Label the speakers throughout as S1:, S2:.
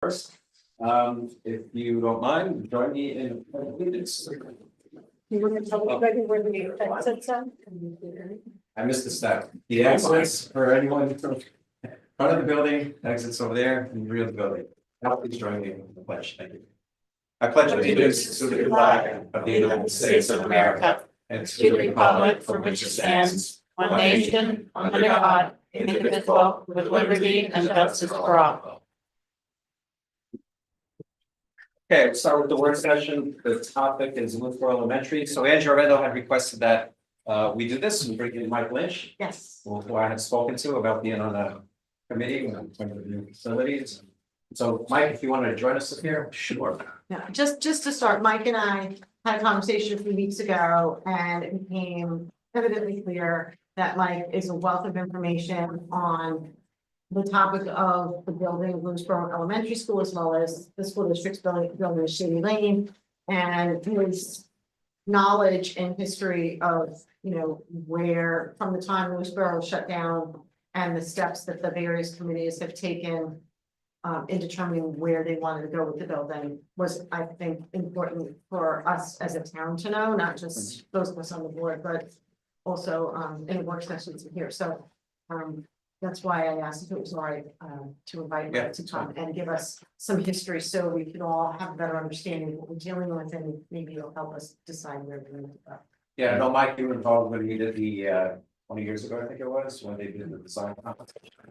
S1: First, if you don't mind, join me in allegiance.
S2: You want to tell everybody where the exits are?
S1: I missed the step. The exits for anyone from front of the building, exits over there, and rear of the building. Now please join me in the pledge. Thank you. I pledge allegiance to the flag of the United States of America and to the republic for which it stands, one nation, under God, indivisible, with liberty and justice for all. Okay, we'll start with the work session. The topic is Lewisboro Elementary. So Andrew Arendo had requested that we do this and bring in Mike Lynch,
S2: Yes.
S1: who I had spoken to about being on a committee and some of the new facilities. So Mike, if you want to join us up here, sure.
S2: Yeah, just to start, Mike and I had a conversation a few weeks ago and it became evidently clear that Mike is a wealth of information on the topic of the building of Lewisboro Elementary School, as well as the school district's building of Shady Lane, and his knowledge and history of, where from the time Lewisboro was shut down and the steps that the various committees have taken in determining where they wanted to go with the building was, I think, important for us as a town to know, not just those of us on the board, but also in work sessions here. So that's why I asked if it was all right to invite Mike to come and give us some history so we can all have a better understanding of what we're dealing with, and maybe it'll help us decide where we're going to go.
S1: Yeah, no, Mike, you were involved when we did the 20 years ago, I think it was, when they did the design.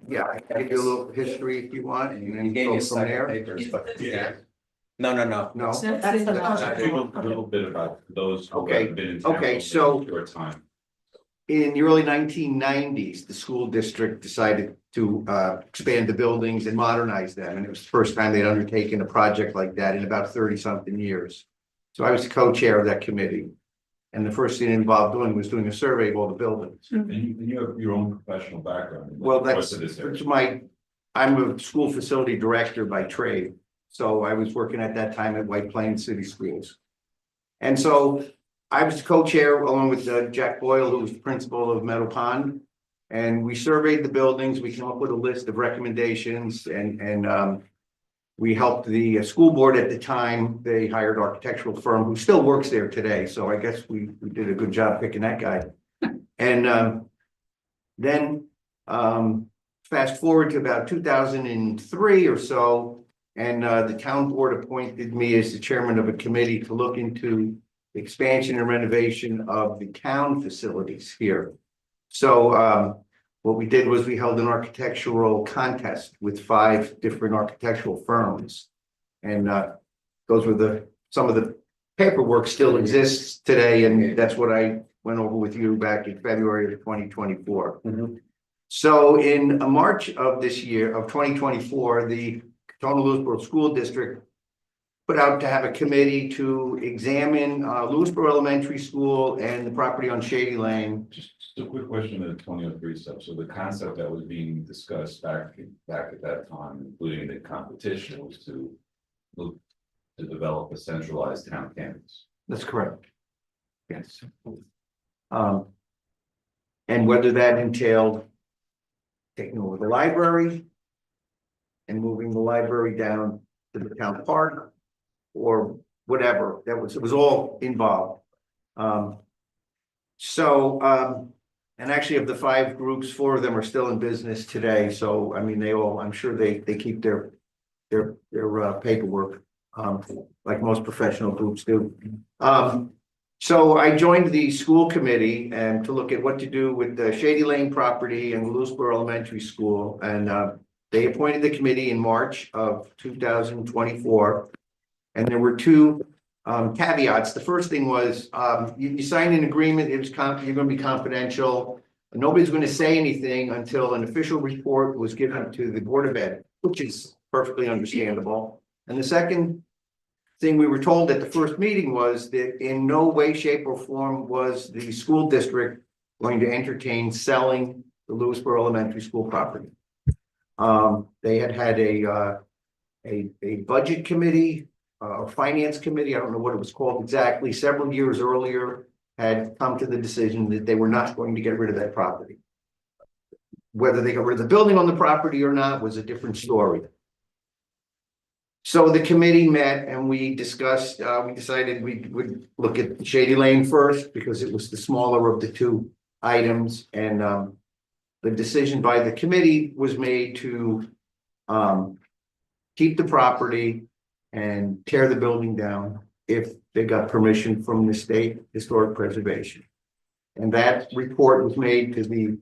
S3: Yeah, I can give you a little history if you want, and
S1: You
S3: then
S1: gave
S3: go
S1: me a
S3: from
S1: stack of
S3: there.
S1: papers, but
S4: Yeah.
S1: no.
S3: No,
S2: That is the
S4: A little bit about those who
S3: Okay,
S4: have been in town.
S3: okay,
S4: for a
S3: so-
S4: short time.
S3: in the early 1990s, the school district decided to expand the buildings and modernize them, and it was the first time they'd undertaken a project like that in about 30-something years. So I was the co-chair of that committee, and the first thing involved was doing a survey of all the buildings.
S4: And you have your own professional background.
S3: Well,
S4: What's this area?
S3: I'm a school facility director by trade, so I was working at that time at White Plains City Schools. And so I was the co-chair along with Jack Boyle, who was the principal of Meadow Pond. And we surveyed the buildings, we came up with a list of recommendations, and we helped the school board at the time. They hired an architectural firm who still works there today, so I guess we did a good job picking that guy. And then fast forward to about 2003 or so, and the town board appointed me as the chairman of a committee to look into the expansion and renovation of the town facilities here. So what we did was we held an architectural contest with 5 different architectural firms. And those were some of the paperwork still exists today, and that's what I went over with you back in February of 2024. So in March of this year, of 2024, the Lewisboro School District put out to have a committee to examine Lewisboro Elementary School and the property on Shady Lane.
S4: Just a quick question of the 2003 stuff. So the concept that was being discussed back at that time, including the competition, was to develop a centralized town campus.
S3: That's correct. Yes. And whether that entailed taking over the library and moving the library down to the town park or whatever, it was all involved. And actually of the 5 groups, 4 of them are still in business today. So, I mean, I'm sure they keep their paperwork, like most professional groups do. So I joined the school committee and to look at what to do with the Shady Lane property and Lewisboro Elementary School. And they appointed the committee in March of 2024. And there were 2 caveats. The first thing was you signed an agreement. You're going to be confidential. Nobody's going to say anything until an official report was given to the Board of Ed, which is perfectly understandable. And the second thing we were told at the first meeting was that in no way, shape, or form was the school district going to entertain selling the Lewisboro Elementary School property. They had a budget committee, a finance committee, I don't know what it was called exactly, several years earlier had come to the decision that they were not going to get rid of that property. Whether they got rid of the building on the property or not was a different story. So the committee met and we discussed, we decided we would look at Shady Lane first because it was the smaller of the two items. And the decision by the committee was made to keep the property and tear the building down if they got permission from the state historic preservation. And that report was made to the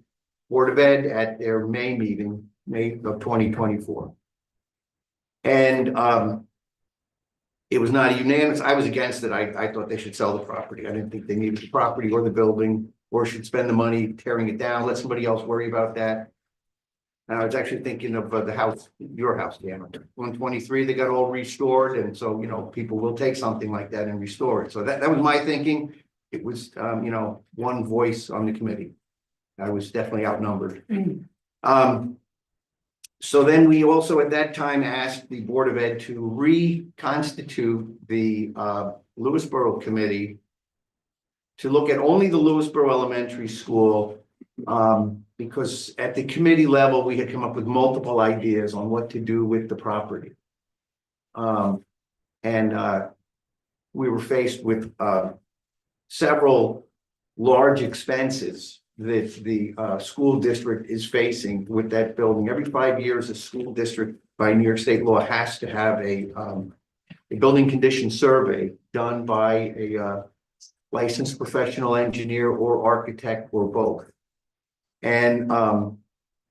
S3: Board of Ed at their May meeting, May of 2024. And it was not a unanimous. I was against it. I thought they should sell the property. I didn't think they needed the property or the building or should spend the money tearing it down. Let somebody else worry about that. And I was actually thinking of the house, your house, Dan, 123, they got all restored. And so, you know, people will take something like that and restore it. So that was my thinking. It was, you know, one voice on the committee. I was definitely outnumbered. So then we also at that time asked the Board of Ed to reconstitute the Lewisboro committee to look at only the Lewisboro Elementary School, because at the committee level, we had come up with multiple ideas on what to do with the property. We were faced with several large expenses that the school district is facing with that building. Every 5 years, a school district by New York State law has to have a building condition survey done by a licensed professional engineer or architect or both. And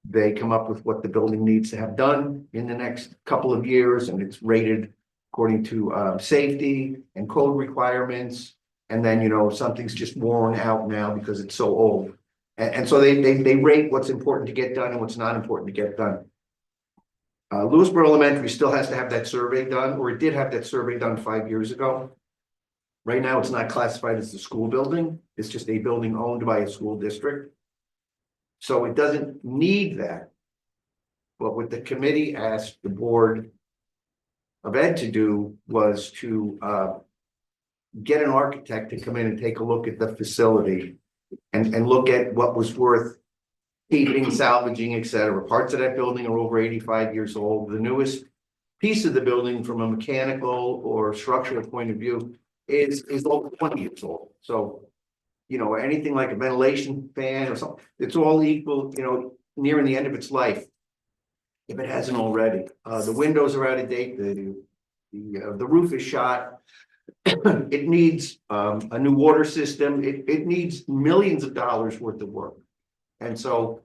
S3: they come up with what the building needs to have done in the next couple of years, and it's rated according to safety and code requirements. And then, you know, something's just worn out now because it's so old. And so they rate what's important to get done and what's not important to get done. Lewisboro Elementary still has to have that survey done, or it did have that survey done 5 years ago. Right now, it's not classified as a school building. It's just a building owned by a school district. So it doesn't need that. But what the committee asked the Board of Ed to do was to get an architect to come in and take a look at the facility and look at what was worth keeping, salvaging, et cetera. Parts of that building are over 85 years old. The newest piece of the building from a mechanical or structural point of view is over 20 years old. So, you know, anything like a ventilation fan or something, it's all equal, you know, nearing the end of its life, if it hasn't already. The windows are out of date. The roof is shot. It needs a new water system. It needs millions of dollars worth of work. And so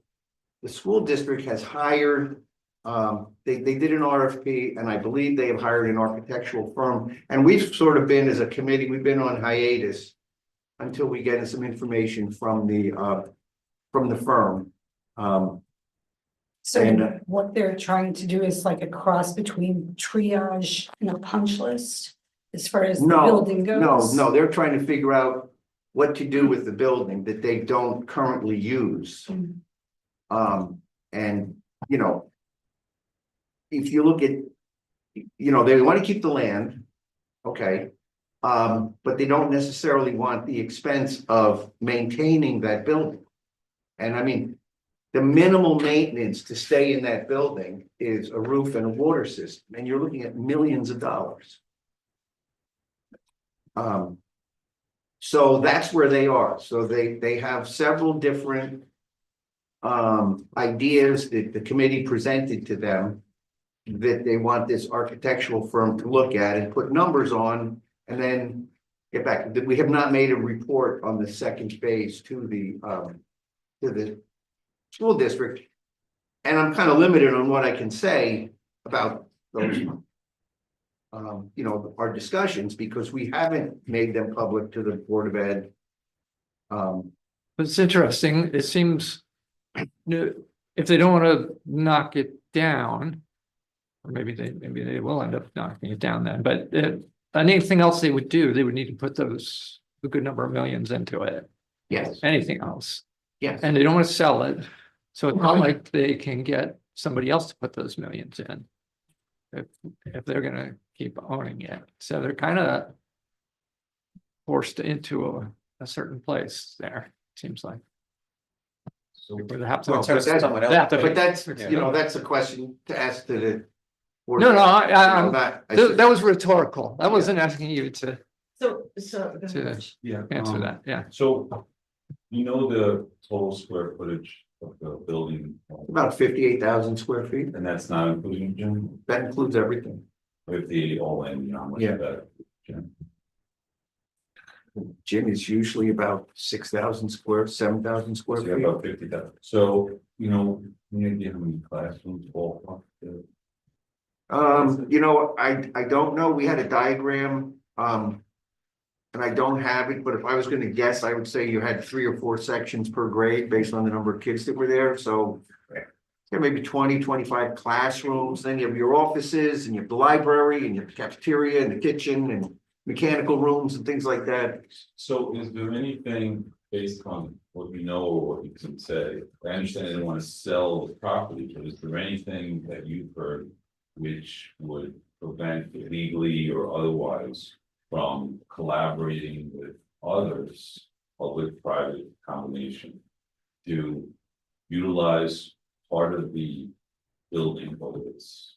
S3: the school district has hired, they did an RFP, and I believe they have hired an architectural firm. And we've sort of been, as a committee, we've been on hiatus until we get some information from the firm.
S5: So
S3: And,
S5: what they're trying to do is like a cross between triage and a punch list as far as the building goes?
S3: No, they're trying to figure out what to do with the building that they don't currently use. And, you know, if you look at, you know, they want to keep the land, okay, but they don't necessarily want the expense of maintaining that building. And I mean, the minimal maintenance to stay in that building is a roof and a water system, and you're looking at millions of dollars. So that's where they are. So they have several different ideas that the committee presented to them that they want this architectural firm to look at and put numbers on, and then get back. We have not made a report on the second phase to the school district, and I'm kind of limited on what I can say about those. You know, our discussions, because we haven't made them public to the Board of Ed.
S6: It's interesting. It seems if they don't want to knock it down, or maybe they will end up knocking it down then. But anything else they would do, they would need to put a good number of millions into it.
S3: Yes.
S6: Anything else,
S3: Yes.
S6: and they don't want to sell it, so it's not like they can get somebody else to put those millions in if they're going to keep owning it. So they're kind of forced into a certain place there, seems like.
S1: So
S6: Where they have to,
S1: Well, so that's someone else.
S6: they have to-
S3: But that's,
S1: Yeah.
S3: you know, that's a question to ask to the Or-
S6: No,
S3: I'm
S6: I'm,
S3: not,
S6: that was rhetorical. I wasn't asking you to
S2: So.
S4: Yeah.
S6: answer that, yeah.
S4: So, you know, the total square footage of the building,
S3: about 58,000 square feet.
S4: and that's not including gym,
S3: That includes everything.
S4: with the all in, you know, how much
S3: Yeah.
S4: of that? Gym?
S3: Gym is usually about 6,000 square, 7,000 square
S4: So you have
S3: feet.
S4: about 50,000. So, you know, any idea how many classrooms ballpark?
S3: You know, I don't know. We had a diagram, and I don't have it, but if I was gonna guess, I would say you had 3 or 4 sections per grade based on the number of kids that were there, so. Yeah, maybe 20, 25 classrooms, then you have your offices and you have the library and your cafeteria and the kitchen and mechanical rooms and things like that.
S4: So is there anything based on what you know or what you can say? I understand they don't want to sell the property, but is there anything that you've heard which would prevent legally or otherwise from collaborating with others, public-private combination, to utilize part of the building, whether it's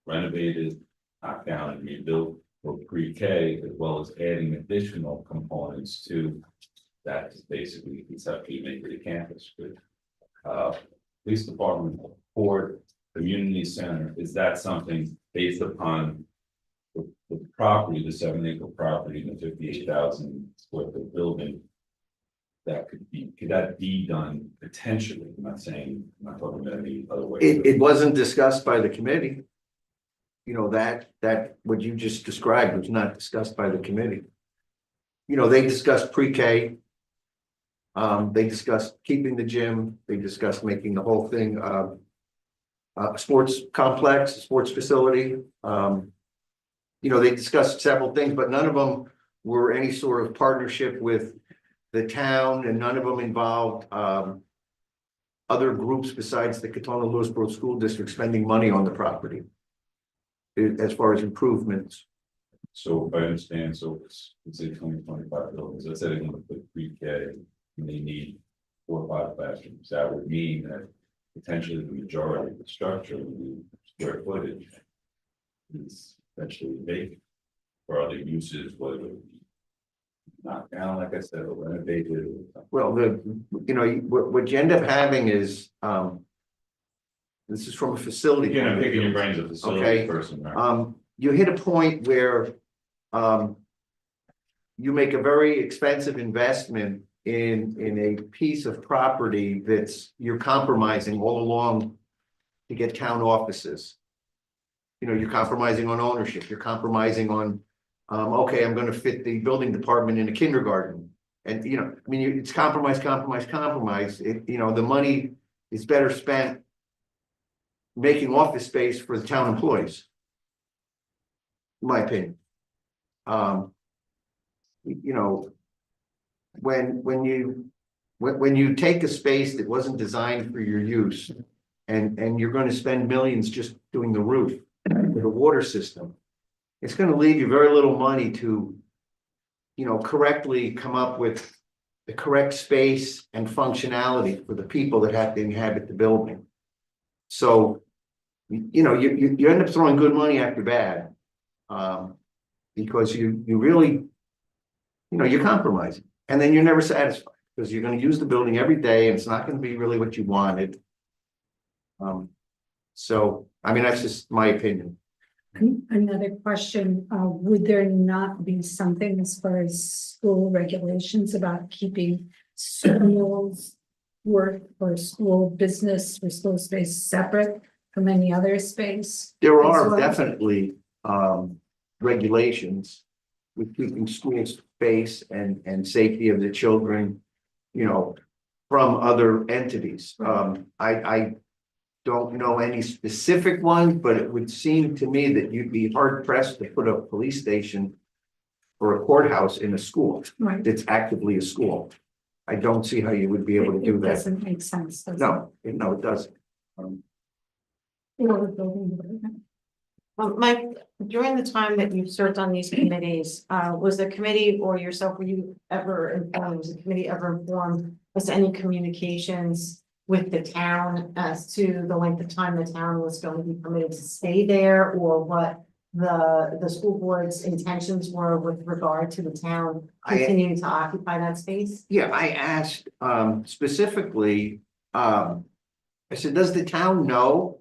S4: renovated, knocked down and rebuilt for pre-K, as well as adding additional components to that, is basically conceptually make it a campus with police department, port, community center. Is that something based upon the property, the 7-acre property, the 58,000 square foot building? That could that be done potentially? I'm not saying, I'm not talking about any other way.
S3: It wasn't discussed by the committee. You know, that what you just described was not discussed by the committee. You know, they discussed pre-K. They discussed keeping the gym, they discussed making the whole thing a sports complex, a sports facility. You know, they discussed several things, but none of them were any sort of partnership with the town, and none of them involved other groups besides the Katona Lewisboro School District spending money on the property as far as improvements.
S4: So if I understand, so it's say 20-25 buildings, let's say they want to put pre-K and they need 4 or 5 classrooms, that would mean that potentially the majority of the structure, the square footage, is essentially vacant for other uses, whether it be knocked down, like I said, or renovated. Or something.
S3: Well, you know, what you end up having is, this is from a facility.
S4: Again, I'm
S3: point of
S4: picking your
S3: view.
S4: brains as a facility
S3: Okay.
S4: person, right?
S3: You hit a point where, you make a very expensive investment in a piece of property you're compromising all along to get town offices. You know, you're compromising on ownership, you're compromising on, okay, I'm gonna fit the building department in a kindergarten. And, you know, I mean, it's compromise. You know, the money is better spent making office space for the town employees. In my opinion. You know, when you take a space that wasn't designed for your use, and you're going to spend millions just doing the roof, the water system, it's going to leave you very little money to, you know, correctly come up with the correct space and functionality for the people that have to inhabit the building. So, you know, you end up throwing good money after bad, because you really, you know, you're compromising, and then you're never satisfied because you're going to use the building every day and it's not going to be really what you wanted. So, I mean, that's just my opinion.
S5: Another question, would there not be something as far as school regulations about keeping schools work or school business or school space separate from any other space?
S3: There
S5: as
S3: are
S5: well?
S3: definitely regulations with keeping school space and safety of the children, you know, from other entities. I don't know any specific one, but it would seem to me that you'd be hard pressed to put a police station or a courthouse in a school
S5: Right.
S3: that's actively a school. I don't see how you would be able to do
S5: It
S3: that.
S5: doesn't make sense, does it?
S3: No, it doesn't.
S5: Or the building department.
S2: Mike, during the time that you've served on these committees, was the committee or yourself, were you ever informed, was the committee ever informed as to any communications with the town as to the length of time the town was going to be permitted to stay there, or what the school board's intentions were with regard to the town continuing to occupy that space?
S3: Yeah, I asked specifically, I said, does the town know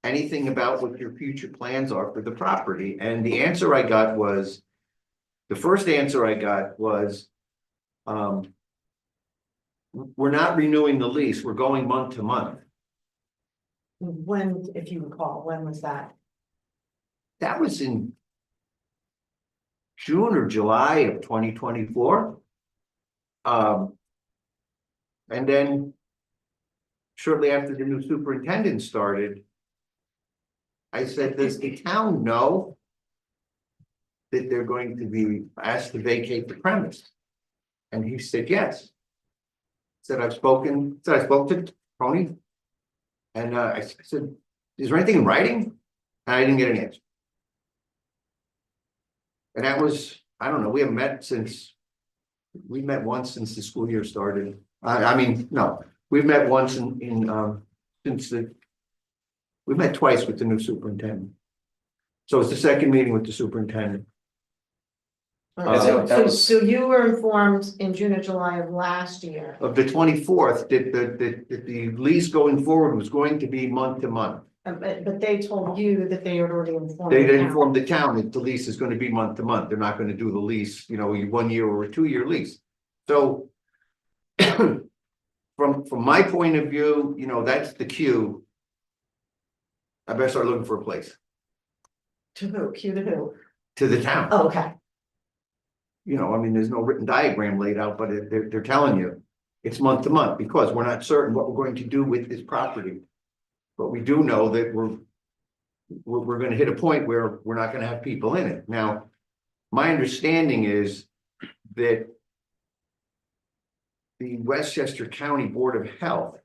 S3: anything about what your future plans are for the property? And the answer I got was, the first answer I got was, we're not renewing the lease, we're going month to month.
S2: When, if you recall, when was that?
S3: That was in June or July of 2024. And then shortly after the new superintendent started, I said, does the town know that they're going to be asked to vacate the premise? And he said, yes. Said, I spoke to Tony. And I said, is there anything in writing? And I didn't get an answer. And that was, I don't know, we haven't met we met once since the school year started. I mean, no, we've met once we met twice with the new superintendent. So it's the second meeting with the superintendent.
S2: So you were informed in June or July of last year.
S3: Of the 24th, that the lease going forward was going to be month to month.
S2: But they told you that they had already informed.
S3: They
S2: the town.
S3: informed the town that the lease is going to be month to month. They're not going to do the lease, you know, a 1 year or a 2 year lease. So from my point of view, you know, that's the cue. I better start looking for a place.
S2: To who? Cue to who?
S3: To the town.
S2: Oh, okay.
S3: You know, I mean, there's no written diagram laid out, but they're telling you it's month to month because we're not certain what we're going to do with this property. But we do know that we're going to hit a point where we're not going to have people in it. Now, my understanding is that the Westchester County Board of Health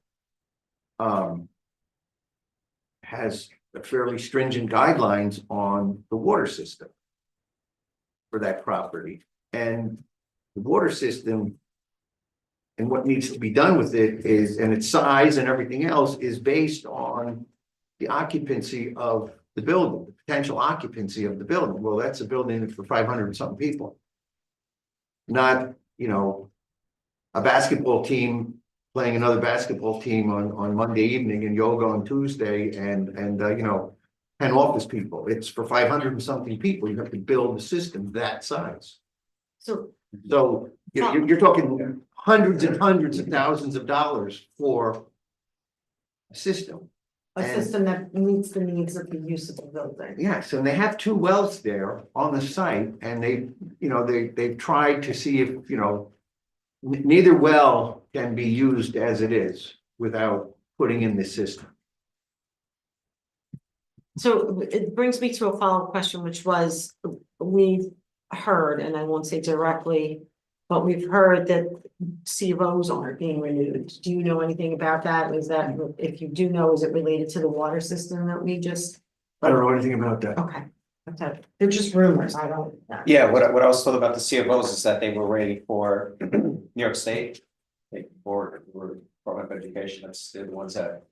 S3: has a fairly stringent guidelines on the water system for that property. And the water system and what needs to be done with it is, and its size and everything else is based on the occupancy of the building, the potential occupancy of the building. Well, that's a building for 500 and something people. Not, you know, a basketball team playing another basketball team on Monday evening and yoga on Tuesday and you know, 10 office people. It's for 500 and something people. You have to build a system that size.
S2: So
S3: You know, you're talking hundreds and hundreds of thousands of dollars for a system.
S2: a system that meets the needs of the use of the building.
S3: Yes, and they have 2 wells there on the site, and they've tried to see if, you know, neither well can be used as it is without putting in this system.
S2: So it brings me to a follow-up question, which was, we've heard, and I won't say directly, but we've heard that CROs aren't being renewed. Do you know anything about that? Is that, if you do know, is it related to the water system that we just,
S3: I don't know anything about that.
S2: okay. They're just rumors, I don't know.
S1: Yeah, what I was told about the CFOs is that they were waiting for New York State. Or Department of Education, that's the ones that.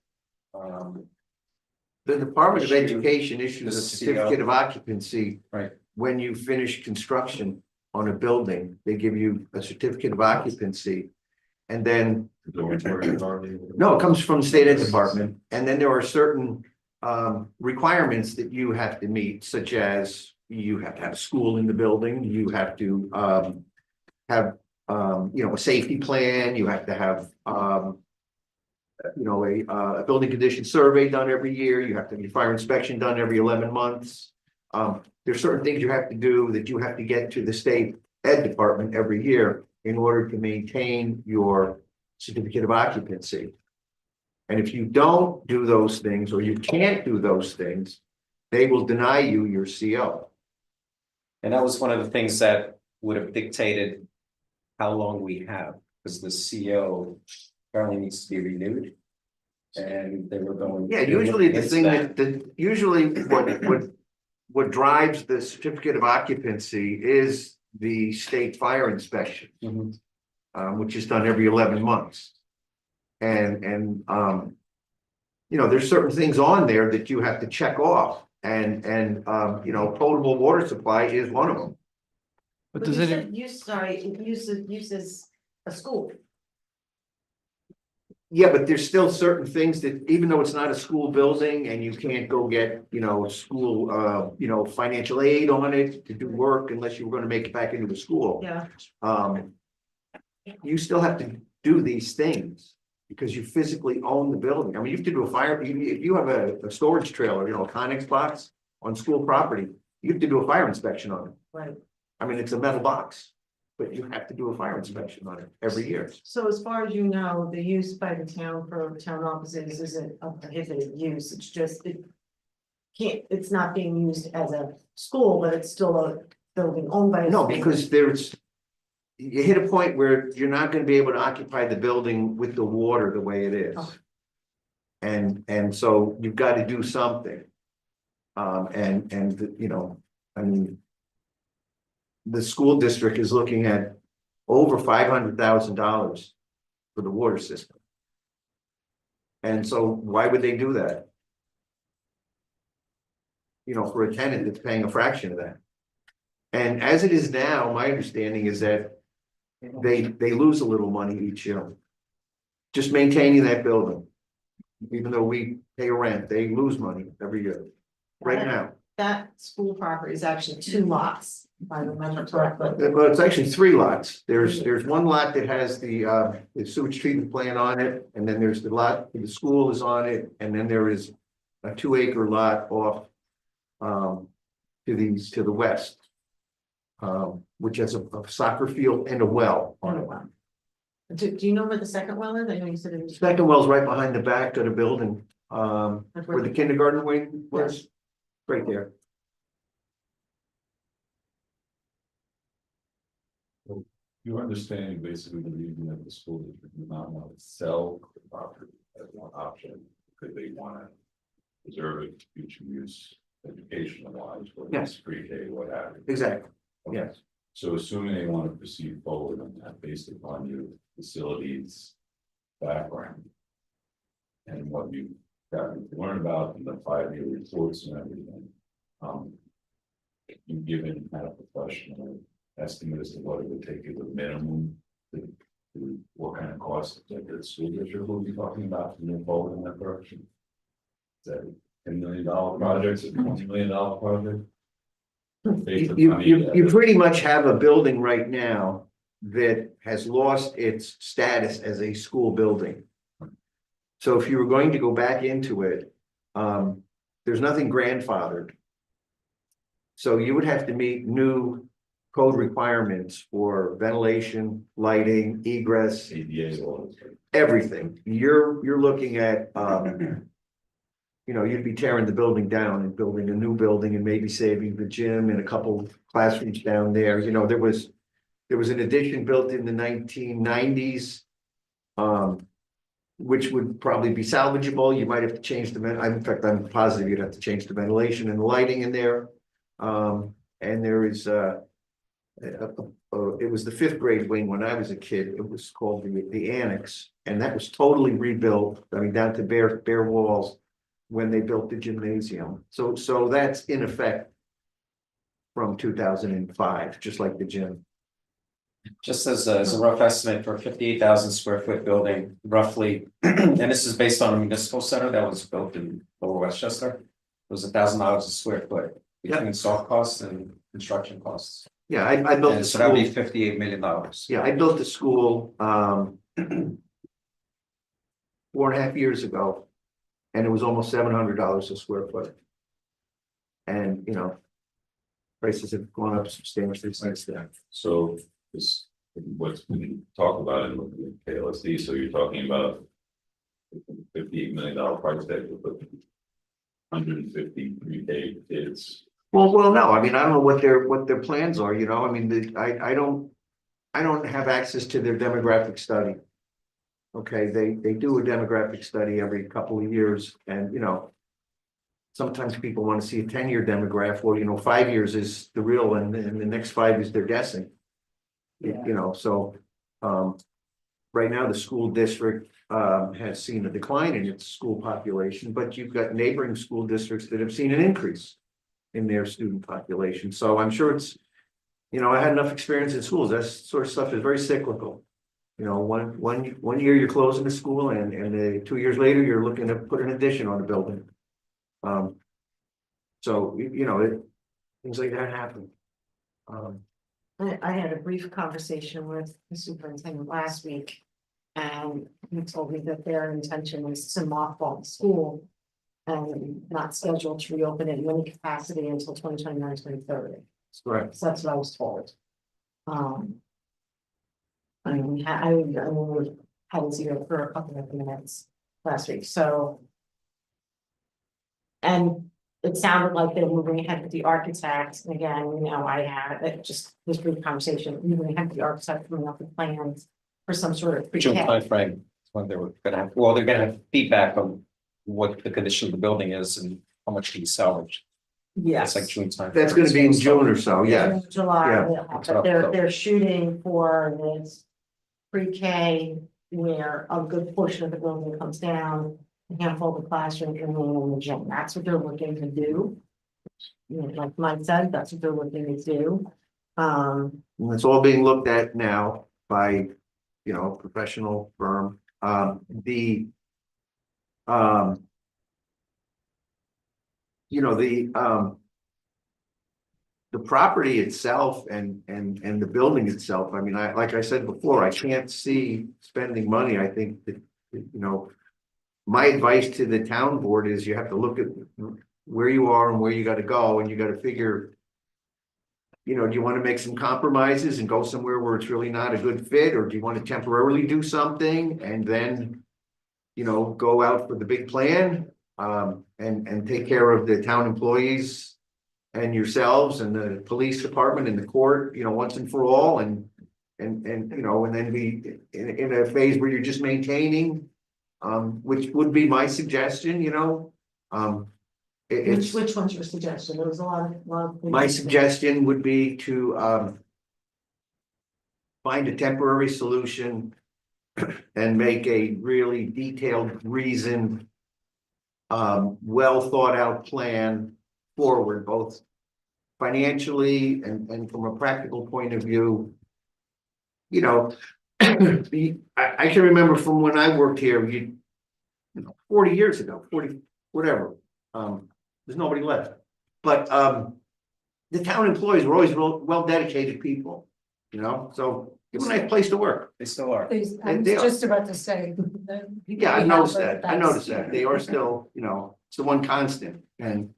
S3: The Department of Education issues a
S1: The
S3: certificate of occupancy.
S1: Right.
S3: When you finish construction on a building, they give you a certificate of occupancy. And then, no, it comes from the state ed department. And then there are certain requirements that you have to meet, such as you have to have a school in the building, you have to have you know, a safety plan, you have to have you know, a building condition survey done every year, you have to have your fire inspection done every 11 months. There's certain things you have to do that you have to get to the state ed department every year in order to maintain your certificate of occupancy. And if you don't do those things, or you can't do those things, they will deny you your CO.
S1: And that was one of the things that would have dictated how long we have, because the CO apparently needs to be renewed. And they were going.
S3: Yeah, usually the thing that usually what drives the certificate of occupancy is the state fire inspection,
S1: Mhm.
S3: which is done every 11 months. You know, there's certain things on there that you have to check off, and you know, potable water supply is one of them.
S6: But
S2: But
S6: does
S2: you
S6: it,
S2: said uses a school.
S3: Yeah, but there's still certain things that, even though it's not a school building and you can't go get, you know, school, you know, financial aid on it to do work unless you were gonna make it back into the school.
S2: Yeah.
S3: You still have to do these things because you physically own the building. I mean, you have to do a fire, if you have a storage trailer, you know, a Connex box on school property, you have to do a fire inspection on it.
S2: Right.
S3: I mean, it's a metal box, but you have to do a fire inspection on it every year.
S2: So as far as you know, the use by the town for town offices isn't a prohibited use, it's just it. It's not being used as a school, but it's still a building owned by a
S3: No,
S2: school.
S3: because you hit a point where you're not gonna be able to occupy the building with the water the way it is.
S2: Oh.
S3: And so you've got to do something. You know, I mean. The school district is looking at over $500,000 for the water system. And so why would they do that? You know, for a tenant that's paying a fraction of that. And as it is now, my understanding is that they lose a little money each year. Just maintaining that building. Even though we pay a rent, they lose money every year, right now.
S2: That school property is actually 2 lots, if I remember correctly.
S3: Well, it's actually 3 lots. There's one lot that has the sewage treatment plant on it, and then there's the lot where the school is on it, and then there is a 2-acre lot off to the west. Which has a soccer field and a well on it.
S2: Do you know where the second well is? I know you said it was.
S3: Second well's right behind the back of the building, where the kindergarten wing was, right there.
S4: Your understanding basically the reason that the school district does not want to sell the property as one option, because they want to preserve it for future use, educational wise, whether it's
S3: Yes.
S4: pre-K, what have you.
S3: Exactly, yes.
S4: So assuming they want to proceed forward on that based upon your facilities background. And what you've gotten to learn about in the 5-year reports and everything. You've given kind of a professional estimate as to what it would take as a minimum. To what kind of costs that the school district will be talking about to move forward in that direction. Is that $10 million projects, a $20 million project?
S3: You pretty much have a building right now that has lost its status as a school building. So if you were going to go back into it, there's nothing grandfathered. So you would have to meet new code requirements for ventilation, lighting, egress,
S4: ADA laws.
S3: everything. You're looking at, you know, you'd be tearing the building down and building a new building and maybe saving the gym and a couple classrooms down there. You know, there was an addition built in the 1990s. Which would probably be salvageable. You might have to change in fact, I'm positive you'd have to change the ventilation and the lighting in there. And there is it was the 5th grade wing when I was a kid. It was called the annex, and that was totally rebuilt. I mean, down to bare walls when they built the gymnasium. So that's in effect from 2005, just like the gym.
S1: Just as a rough estimate for a 58,000 square foot building, roughly, and this is based on a municipal center that was built in Lower Westchester. It was $1,000 a square foot between soft costs and construction costs.
S3: Yeah, I built the
S1: And so that would be
S3: school.
S1: $58 million.
S3: Yeah, I built the school 4.5 years ago, and it was almost $700 a square foot. And, you know, prices have gone up substantially since then.
S4: So this, what's been talked about in the KLSD, so you're talking about $58 million price tag with 150 pre-K kids.
S3: Well, no, I mean, I don't know what their plans are, you know, I mean, I don't have access to their demographic study. Okay, they do a demographic study every couple of years, and, you know, sometimes people want to see a 10-year demographic, or, you know, 5 years is the real, and the next 5 is they're guessing. You know, so right now the school district has seen a decline in its school population, but you've got neighboring school districts that have seen an increase in their student population. So I'm sure it's, you know, I had enough experience in schools. That sort of stuff is very cyclical. You know, one year you're closing the school and 2 years later, you're looking to put an addition on the building. So, you know, things like that happen.
S2: I had a brief conversation with the superintendent last week. And he told me that their intention is to mothball the school. And not scheduled to reopen it in any capacity until 2029, 2030.
S3: Right.
S2: So that's what I was told. I mean, we had, I had zero for a couple of minutes last week, so. And it sounded like they're moving ahead with the architect, and again, you know, I had just this brief conversation, moving ahead with the architect coming up with plans for some sort of
S1: June
S2: pre-K.
S1: timeframe, when they were gonna have, well, they're gonna have feedback on what the condition of the building is and how much can be salvaged.
S2: Yes.
S1: It's like June time.
S3: That's gonna be in June or so, yeah.
S2: July,
S3: Yeah.
S2: yeah, but they're shooting for this pre-K where a good portion of the building comes down, a handful of the classrooms remain in the gym. That's what they're looking to do. You know, like Mike said, that's what they're looking to do.
S3: And it's all being looked at now by, you know, a professional firm. You know, the property itself and the building itself, I mean, like I said before, I can't see spending money. I think that, you know, my advice to the town board is you have to look at where you are and where you gotta go, and you gotta figure, you know, do you want to make some compromises and go somewhere where it's really not a good fit, or do you want to temporarily do something and then, you know, go out for the big plan, and take care of the town employees and yourselves and the police department and the court, you know, once and for all, and you know, and then be in a phase where you're just maintaining, which would be my suggestion, you know, it's.
S2: which one's your suggestion? There was a lot of.
S3: My suggestion would be to find a temporary solution and make a really detailed, reasoned, well thought out plan forward, both financially and from a practical point of view. You know, I can remember from when I worked here, you know, 40 years ago, 40, whatever, there's nobody left. But the town employees were always well dedicated people, you know, so it's a nice place to work.
S1: They still are.
S5: I was
S3: They are.
S5: just about to say.
S3: Yeah, I noticed that. I noticed that. They are still, you know, it's the one constant, and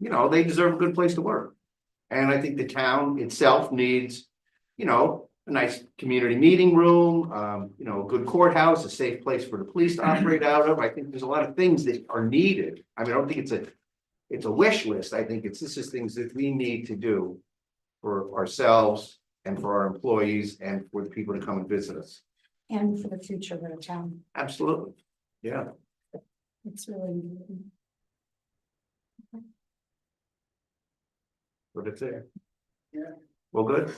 S3: you know, they deserve a good place to work. And I think the town itself needs, you know, a nice community meeting room, you know, a good courthouse, a safe place for the police to operate out of. I think there's a lot of things that are needed. I mean, I don't think it's a wish list. I think this is things that we need to do for ourselves and for our employees and for the people to come and visit us.
S5: And for the future of the town,
S3: Absolutely. Yeah.
S5: it's really important.
S3: But it's there. Yeah. Well, good.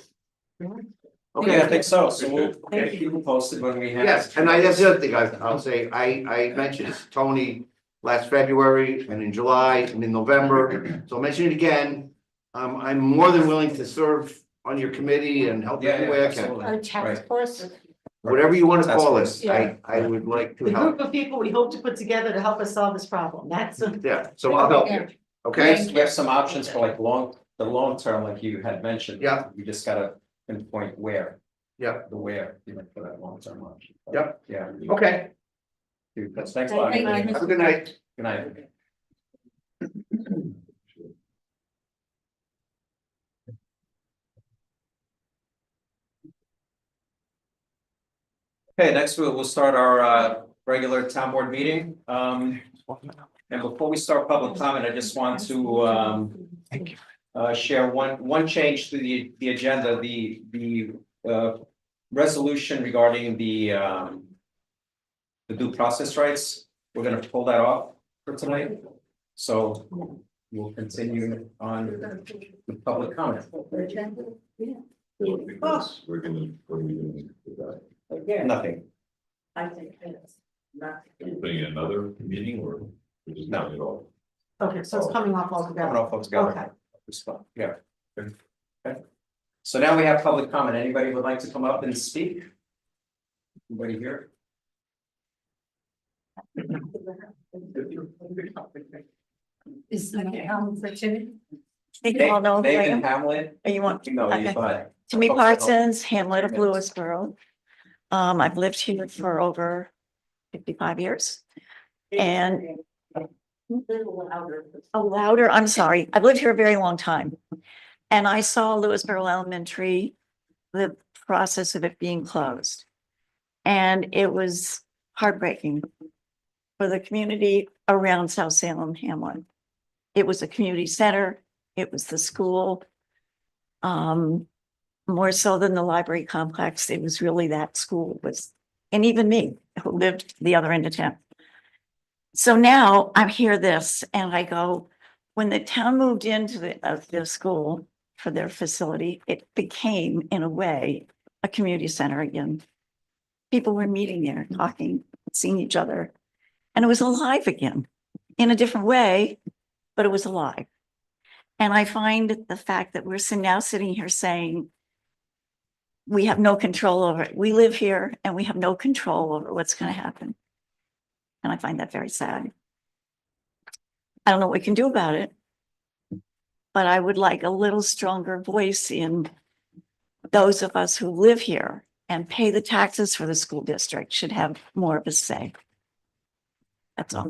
S1: Okay, I think so. So
S2: Thank
S1: we'll
S2: you.
S1: get people posted when we have.
S3: Yes, and that's the other thing I'll say, I mentioned this to Tony last February and in July and in November, so I'll mention it again. I'm more than willing to serve on your committee and help you
S1: Yeah,
S3: any
S1: yeah,
S3: way I can.
S1: absolutely.
S5: Our task
S1: Right.
S5: force,
S3: Whatever you want to
S1: Task
S3: call
S1: force.
S3: it, I would like to
S2: The
S3: help.
S2: group of people we hope to put together to help us solve this problem. That's.
S3: Yeah, so I'll help you, okay?
S1: We have some options for like the long term, like you had mentioned.
S3: Yeah.
S1: You just gotta pinpoint where.
S3: Yeah.
S1: The where, you know, for that long term option.
S3: Yep.
S1: Yeah.
S3: Okay,
S1: Thanks a lot.
S5: Thank you.
S3: have a good night.
S1: Good night. Okay, next we'll start our regular town board meeting. And before we start public comment, I just want to share one change to the agenda, the resolution regarding the due process rights. We're gonna pull that off for tonight. So we'll continue on with public comment.
S4: Because we're gonna, what are we doing with that?
S1: Nothing.
S2: I think it is.
S4: Are you putting in another meeting or just
S1: No.
S4: not at all?
S2: Okay, so it's coming off
S1: Coming
S2: altogether.
S1: off altogether.
S2: Okay.
S1: This one, yeah. Okay. So now we have public comment. Anybody would like to come up and speak? Anybody here?
S5: Is that how for Timmy?
S7: Think you all know who I
S1: Nathan
S7: am?
S1: Hamlet.
S7: Or you want,
S1: No, you
S7: okay.
S1: but.
S7: Timmy
S1: folks that don't-
S7: Parsons, Hamlet of Lewisboro. I've lived here for over 55 years. And louder, I'm sorry, I've lived here a very long time. And I saw Lewisboro Elementary, the process of it being closed. And it was heartbreaking for the community around South Salem Hamlet. It was a community center, it was the school. More so than the library complex, it was really that school was, and even me, who lived the other end of town. So now I hear this and I go, when the town moved into the school for their facility, it became, in a way, a community center again. People were meeting there, talking, seeing each other, and it was alive again in a different way, but it was alive. And I find the fact that we're now sitting here saying, we have no control over it. We live here and we have no control over what's going to happen. And I find that very sad. I don't know what we can do about it, but I would like a little stronger voice in those of us who live here and pay the taxes for the school district should have more of a say. That's all.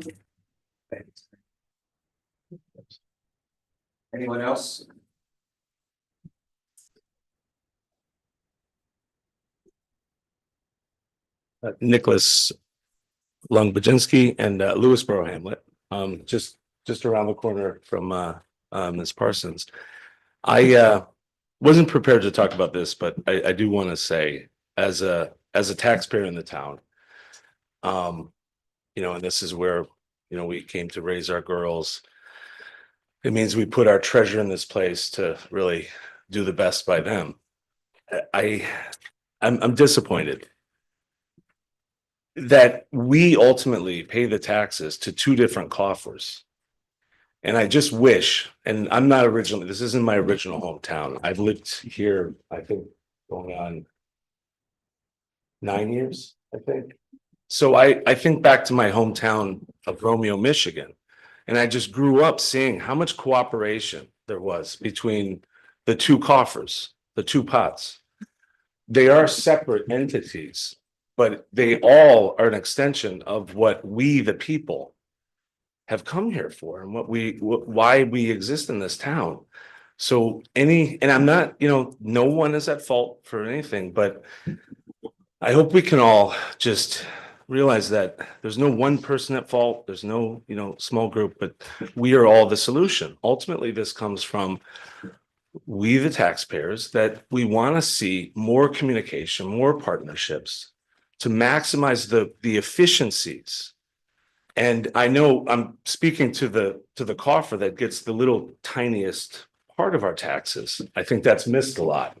S1: Thanks. Anyone else?
S8: Nicholas Lungbajinsky and Lewisboro Hamlet, just around the corner from Ms. Parsons. I wasn't prepared to talk about this, but I do want to say, as a taxpayer in the town, and this is where we came to raise our girls. It means we put our treasure in this place to really do the best by them. I'm disappointed that we ultimately pay the taxes to two different coffers. And I just wish, and I'm not originally, this isn't my original hometown. I've lived here, I think, going on 9 years, I think. So I think back to my hometown of Romeo, Michigan, and I just grew up seeing how much cooperation there was between the two coffers, the two pots. They are separate entities, but they all are an extension of what we, the people, have come here for and why we exist in this town. So and I'm not, no one is at fault for anything, but I hope we can all just realize that there's no one person at fault. There's no, small group, but we are all the solution. Ultimately, this comes from we, the taxpayers, that we want to see more communication, more partnerships to maximize the efficiencies. And I know I'm speaking to the coffer that gets the little tiniest part of our taxes. I think that's missed a lot.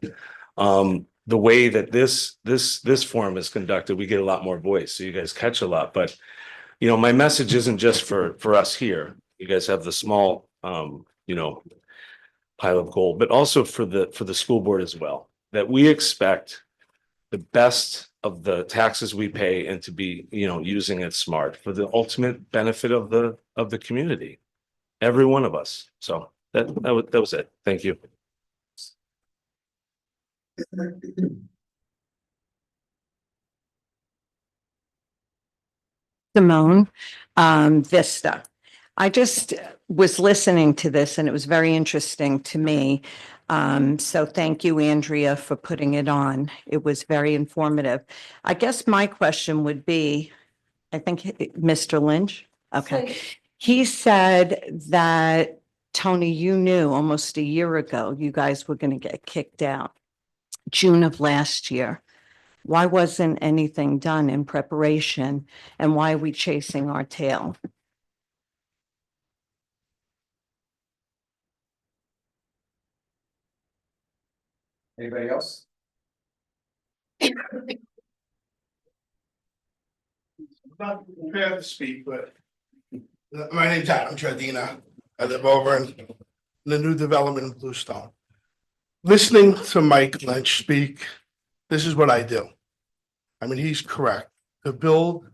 S8: The way that this forum is conducted, we get a lot more voice, so you guys catch a lot. But my message isn't just for us here. You guys have the small pile of gold, but also for the school board as well. That we expect the best of the taxes we pay and to be using it smart for the ultimate benefit of the community, every one of us. So that was it. Thank you.
S9: Simone, Vista. I just was listening to this and it was very interesting to me. So thank you, Andrea, for putting it on. It was very informative. I guess my question would be, I think Mr. Lynch, okay. He said that, Tony, you knew almost a year ago, you guys were going to get kicked out, June of last year. Why wasn't anything done in preparation and why are we chasing our tail?
S1: Anybody else?
S10: not prepared to speak, but my name's Adam Jardina. I live over in the new development in Bluestone. Listening to Mike Lynch speak, this is what I do. I mean, he's correct. To build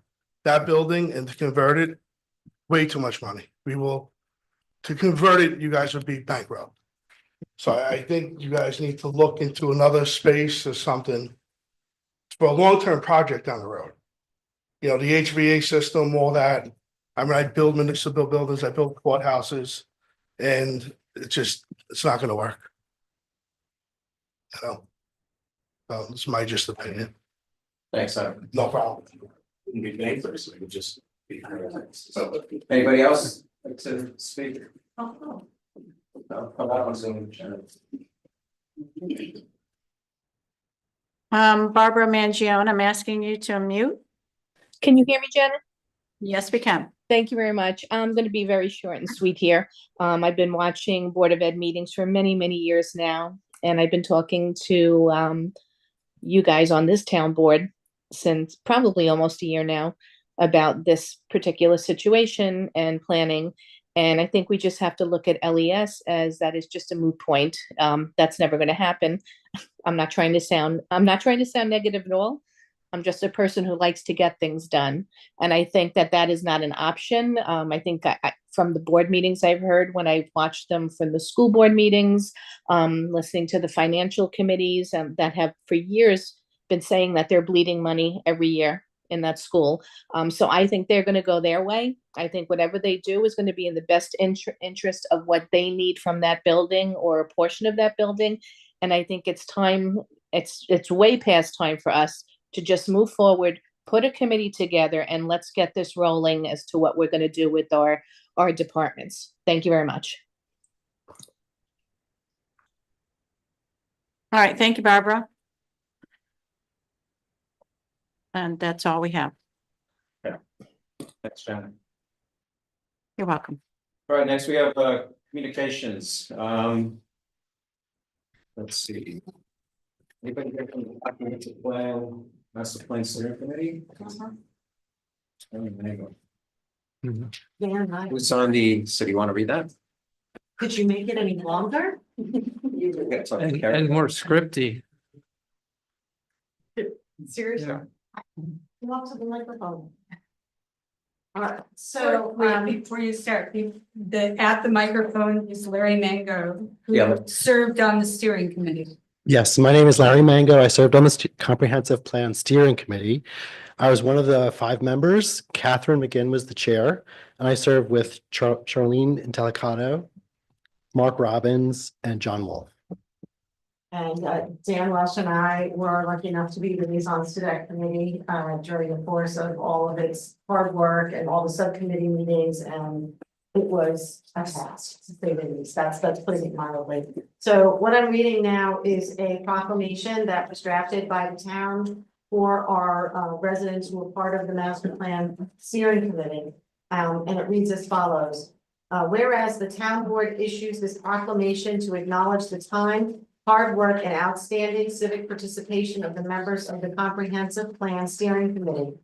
S10: that building and to convert it, way too much money. To convert it, you guys would be bankrupt. So I think you guys need to look into another space or something for a long-term project down the road. You know, the HVA system, all that. I mean, I build municipal buildings, I build courthouses, and it's not gonna work. You know? So it's my just opinion,
S1: Thanks, Simon.
S10: no problem.
S1: Anybody else like to speak? No, come out on Zoom.
S7: Barbara Mangione, I'm asking you to unmute.
S11: Can you hear me, Janet?
S7: Yes, we can.
S11: Thank you very much. I'm going to be very short and sweet here. I've been watching Board of Ed meetings for many, many years now, and I've been talking to you guys on this town board since probably almost a year now about this particular situation and planning. And I think we just have to look at LES as that is just a moot point. That's never going to happen. I'm not trying to sound negative at all. I'm just a person who likes to get things done. And I think that that is not an option. I think from the board meetings I've heard, when I've watched them from the school board meetings, listening to the financial committees that have for years been saying that they're bleeding money every year in that school. So I think they're going to go their way. I think whatever they do is going to be in the best interest of what they need from that building or a portion of that building. And I think it's time, it's way past time for us to just move forward, put a committee together, and let's get this rolling as to what we're going to do with our departments. Thank you very much.
S7: All right, thank you, Barbara. And that's all we have.
S1: Thanks, Shannon.
S7: You're welcome.
S1: All right, next we have communications. Let's see. Anybody here from the comprehensive plan, master plan steering committee? Who's on the, so do you want to read that?
S2: Could you make it any longer?
S6: And more scripty.
S2: Seriously?
S6: Yeah.
S2: Come up to the microphone. All right,
S5: So,
S2: so,
S5: before you start, at the microphone is Larry Mango,
S1: Yeah.
S5: who served on the steering committee.
S12: Yes, my name is Larry Mango. I served on the Comprehensive Plan Steering Committee. I was one of the 5 members. Catherine McGinn was the chair, and I served with Charlene Intellicato, Mark Robbins, and John Wolf.
S2: and Dan Welsh and I were lucky enough to be liaisons to that committee during the course of all of its hard work and all the subcommittee meetings, and it was a task, to say the least. That's putting it mildly. So what I'm reading now is a proclamation that was drafted by the town for our residents who are part of the master plan steering committee. And it reads as follows. Whereas the town board issues this proclamation to acknowledge the time, hard work, and outstanding civic participation of the members of the Comprehensive Plan Steering Committee.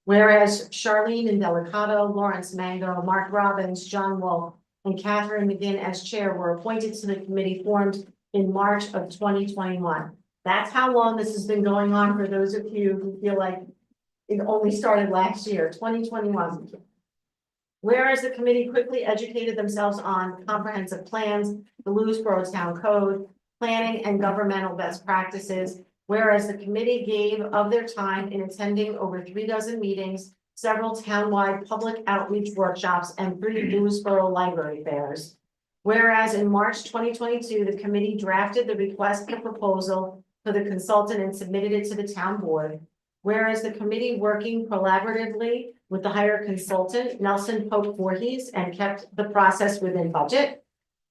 S2: Whereas Charlene Indelicato, Lawrence Mango, Mark Robbins, John Wolf, and Catherine McGinn as chair were appointed to the committee formed in March of 2021. That's how long this has been going on for those of you who feel like it only started last year, 2021. Whereas the committee quickly educated themselves on comprehensive plans, the Lewisboro Town Code, planning and governmental best practices. Whereas the committee gave of their time in attending over 36 meetings, several townwide public outreach workshops, and 3 Lewisboro library fairs. Whereas in March 2022, the committee drafted the request for proposal for the consultant and submitted it to the town board. Whereas the committee, working collaboratively with the hired consultant, Nelson Pope Voorhees, and kept the process within budget.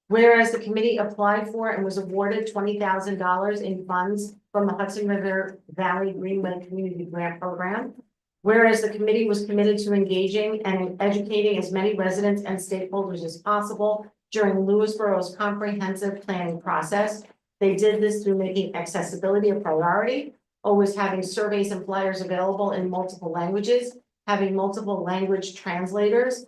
S2: Whereas the committee applied for and was awarded $20,000 in funds from the Hudson River Valley Greenway Community Grant Program. Whereas the committee was committed to engaging and educating as many residents and stakeholders as possible during Lewisboro's comprehensive planning process. They did this through making accessibility a priority, always having surveys and flyers available in multiple languages, having multiple language translators,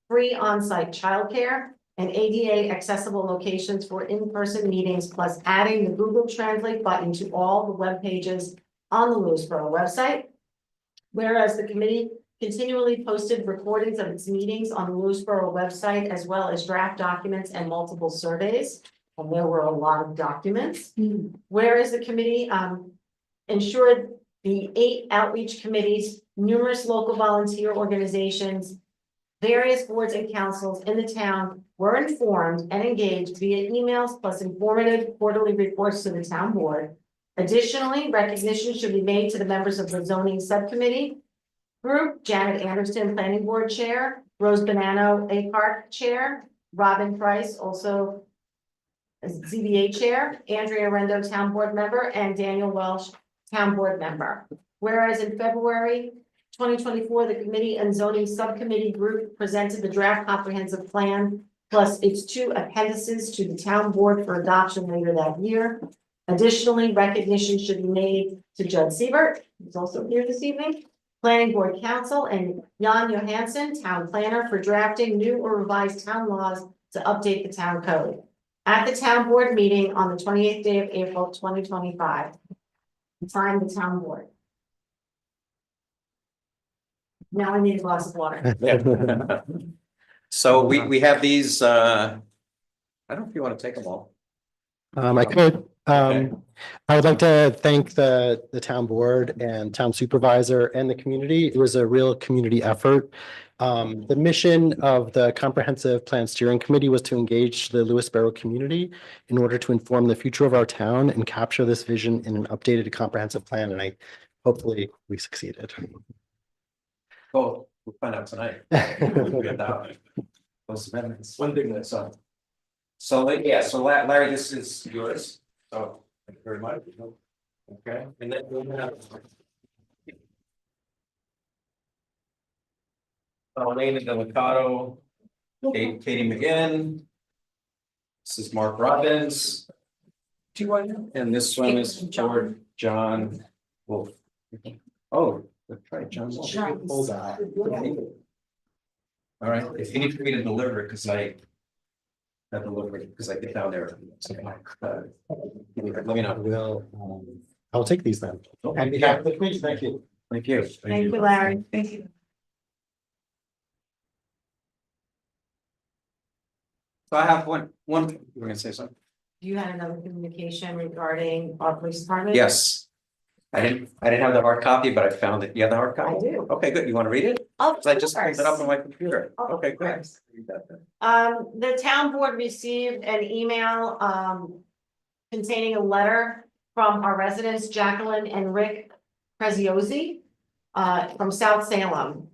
S2: free on-site childcare, and ADA accessible locations for in-person meetings, plus adding the Google Translate button to all the web pages on the Lewisboro website. Whereas the committee continually posted recordings of its meetings on the Lewisboro website, as well as draft documents and multiple surveys. And there were a lot of documents. Whereas the committee ensured the 8 outreach committees, numerous local volunteer organizations, various boards and councils in the town were informed and engaged via emails plus informative quarterly reports to the town board. Additionally, recognition should be made to the members of the zoning subcommittee group, Janet Anderson, planning board chair, Rose Bonanno, APARC chair, Robin Price, also as ZBA chair, Andrea Rendo, town board member, and Daniel Welsh, town board member. Whereas in February 2024, the committee and zoning subcommittee group presented the draft comprehensive plan plus its 2 appendices to the town board for adoption later that year. Additionally, recognition should be made to Judd Siebert, who's also here this evening, Planning Board Counsel, and Jan Johansson, Town Planner, for drafting new or revised town laws to update the town code. At the town board meeting on the 28th day of April, 2025. Signed the town board. Now I need a glass of water.
S1: So we have these, I don't know if you want to take them all.
S12: I could.
S1: Okay.
S12: I would like to thank the town board and town supervisor and the community. It was a real community effort. The mission of the Comprehensive Plan Steering Committee was to engage the Lewisboro community in order to inform the future of our town and capture this vision in an updated comprehensive plan. And hopefully we succeeded.
S1: Oh, we'll find out tonight. We'll get that. Those amendments. One thing that's on. So, yeah, so Larry, this is yours. So, thank you very much. Okay, and then we'll have. Elena Delicato, Katie McGinn. This is Mark Robbins. Do you want to? And this one is George John Wolf. Oh, that's right, John Wolf.
S12: Hold on.
S1: All right, if you need for me to deliver it, because I get down there. Let me know.
S12: I'll take these then.
S1: Okay.
S12: On behalf of the committee, thank you.
S1: Thank you.
S2: Thank you, Larry. Thank you.
S1: So I have one, you were gonna say something?
S2: You had another communication regarding our police department?
S1: Yes. I didn't have the hard copy, but I found it. You have the hard copy?
S2: I do.
S1: Okay, good. You want to read it?
S2: Of
S1: 'Cause I just pulled it up
S2: course.
S1: on my computer.
S2: Of
S1: Okay, good.
S2: course.
S1: Read that then.
S2: The town board received an email, containing a letter from our residents, Jacqueline and Rick Preziosi, from South Salem,